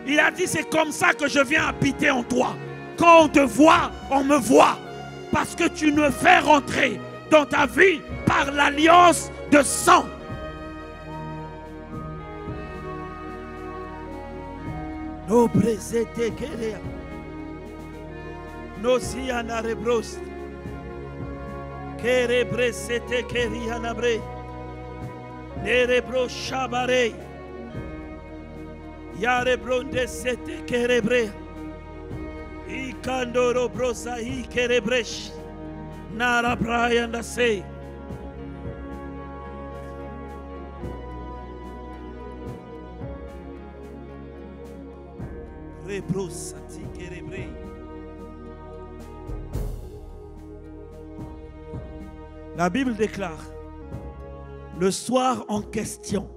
il a dit, c'est comme ça que je viens habiter en toi. Quand on te voit, on me voit. parce que tu nous fais rentrer dans ta vie par l'alliance de sang. No brezete kerea. No siana rebros. Kere brezete keria nabre. Nerebro shabare. Yarebro desete kerebre. Ikandoro brosa i kerebresh. Nara Brian da say. Rebrosati kerebre. La Bible déclare, le soir en question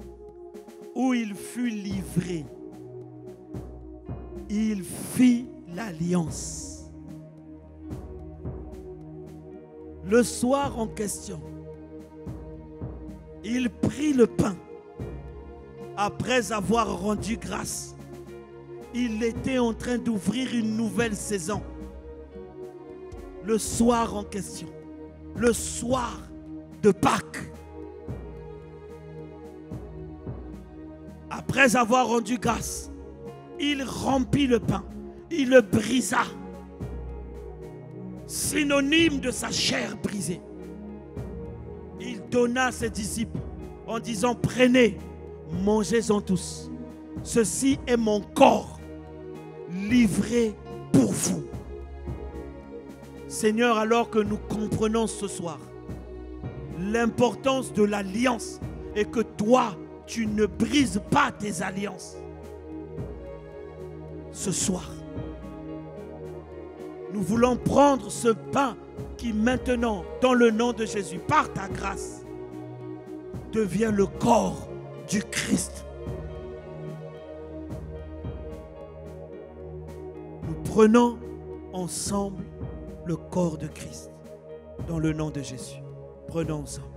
où il fut livré, il fit l'alliance. Le soir en question, il prit le pain. Après avoir rendu grâce, il était en train d'ouvrir une nouvelle saison. Le soir en question, le soir de Pâques. Après avoir rendu grâce, il rompit le pain, il le brisa. Synonyme de sa chair brisée. Il donna à ses disciples en disant, prenez, mangez-en tous. Ceci est mon corps livré pour vous. Seigneur, alors que nous comprenons ce soir l'importance de l'alliance et que toi, tu ne brises pas tes alliances. Ce soir, nous voulons prendre ce pain qui maintenant, dans le nom de Jésus, par ta grâce, devient le corps du Christ. Nous prenons ensemble le corps de Christ dans le nom de Jésus. Prenons ensemble.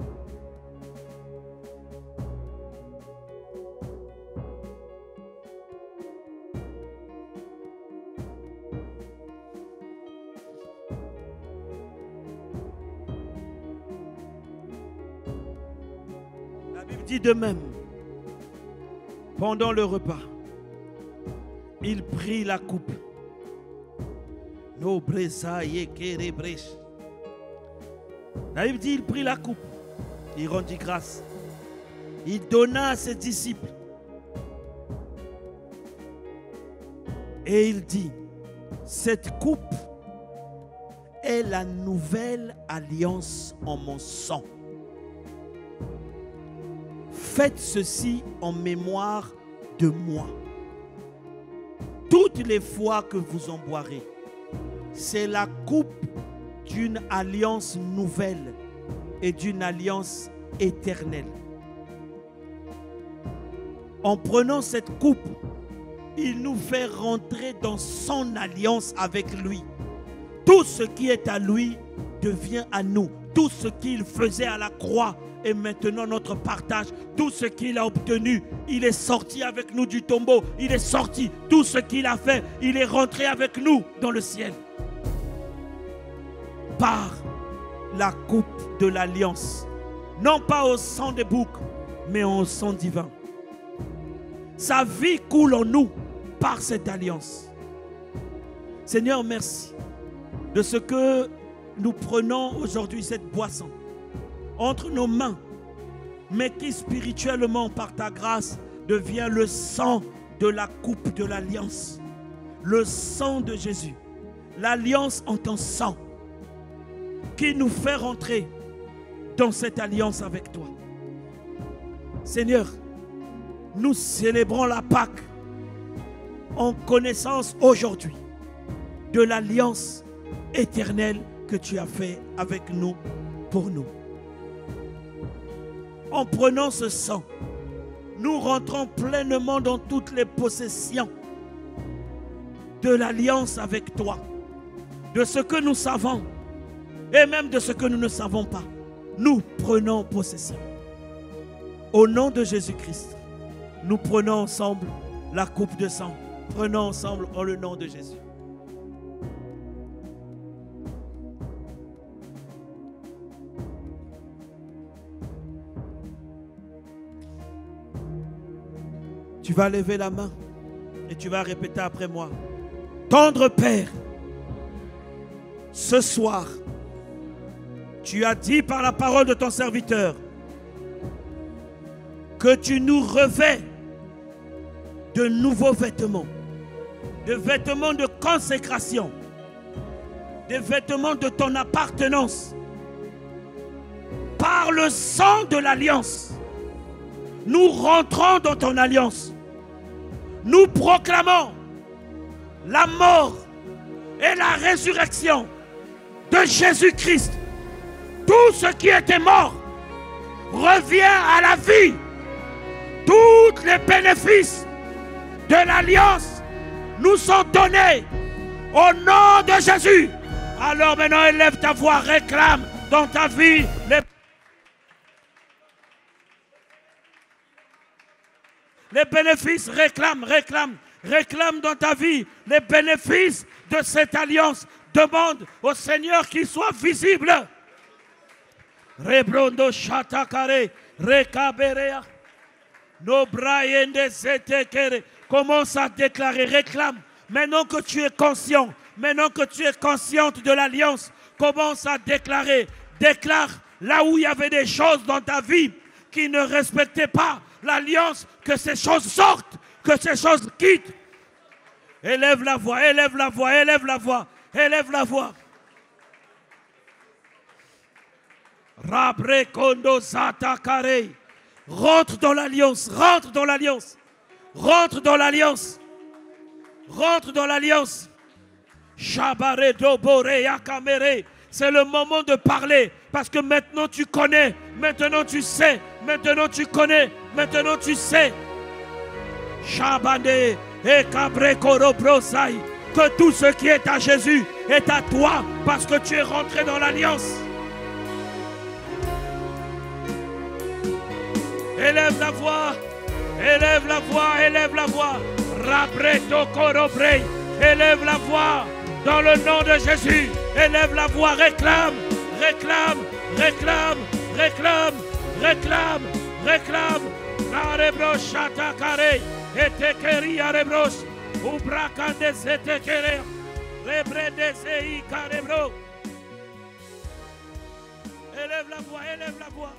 La Bible dit de même, pendant le repas, il prit la coupe. La Bible dit, il prit la coupe, il rendit grâce, il donna à ses disciples et il dit, cette coupe est la nouvelle alliance en mon sang. Faites ceci en mémoire de moi. Toutes les fois que vous en boirez, c'est la coupe d'une alliance nouvelle et d'une alliance éternelle. En prenant cette coupe, il nous fait rentrer dans son alliance avec lui. Tout ce qui est à lui devient à nous. Tout ce qu'il faisait à la croix est maintenant notre partage. Tout ce qu'il a obtenu, il est sorti avec nous du tombeau. Il est sorti. Tout ce qu'il a fait, il est rentré avec nous dans le ciel. Par la coupe de l'alliance. Non pas au sang des boucs, mais au sang divin. Sa vie coule en nous par cette alliance. Seigneur, merci de ce que nous prenons aujourd'hui cette boisson entre nos mains, mais qui spirituellement, par ta grâce, devient le sang de la coupe de l'alliance. Le sang de Jésus. L'alliance en ton sang qui nous fait rentrer dans cette alliance avec toi. Seigneur, nous célébrons la Pâque en connaissance aujourd'hui de l'alliance éternelle que tu as fait avec nous, pour nous. En prenant ce sang, nous rentrons pleinement dans toutes les possessions de l'alliance avec toi, de ce que nous savons et même de ce que nous ne savons pas. Nous prenons possession. Au nom de Jésus-Christ, nous prenons ensemble la coupe de sang. Prenons ensemble en le nom de Jésus. Tu vas lever la main et tu vas répéter après moi. Tendre Père, ce soir, tu as dit par la parole de ton serviteur que tu nous revais de nouveaux vêtements, de vêtements de consécration, des vêtements de ton appartenance. Par le sang de l'alliance, nous rentrons dans ton alliance. Nous proclamons la mort et la résurrection de Jésus-Christ. Tout ce qui était mort revient à la vie. Tous les bénéfices de l'alliance nous sont donnés au nom de Jésus. Alors maintenant, élève ta voix, réclame dans ta vie les bénéfices, réclame dans ta vie les bénéfices de cette alliance. Demande au Seigneur qu'il soit visible. Rebrondo shatakare, rekaberea, no braende setekere. Commence à déclarer, réclame. Maintenant que tu es conscient, maintenant que tu es consciente de l'alliance, commence à déclarer. Déclare là où il y avait des choses dans ta vie qui ne respectaient pas l'alliance, que ces choses sortent, que ces choses quittent. Élève la voix, élève la voix, élève la voix, élève la voix. Rabre kondo satakare. Rentre dans l'alliance, rentre dans l'alliance, rentre dans l'alliance, rentre dans l'alliance. Shabare dobore yakamere. C'est le moment de parler, parce que maintenant tu connais, maintenant tu sais, maintenant tu connais, maintenant tu sais. Shabande et kabre korobrosai. Que tout ce qui est à Jésus est à toi, parce que tu es rentré dans l'alliance. Élève la voix, élève la voix, élève la voix. Rabreto korobrei. Élève la voix dans le nom de Jésus. Élève la voix, réclame, réclame, réclame, réclame, réclame, réclame. Arebros shatakare, etekeri arebros, ubrakande setekere, rebrede sei karebro. Élève la voix, élève la voix.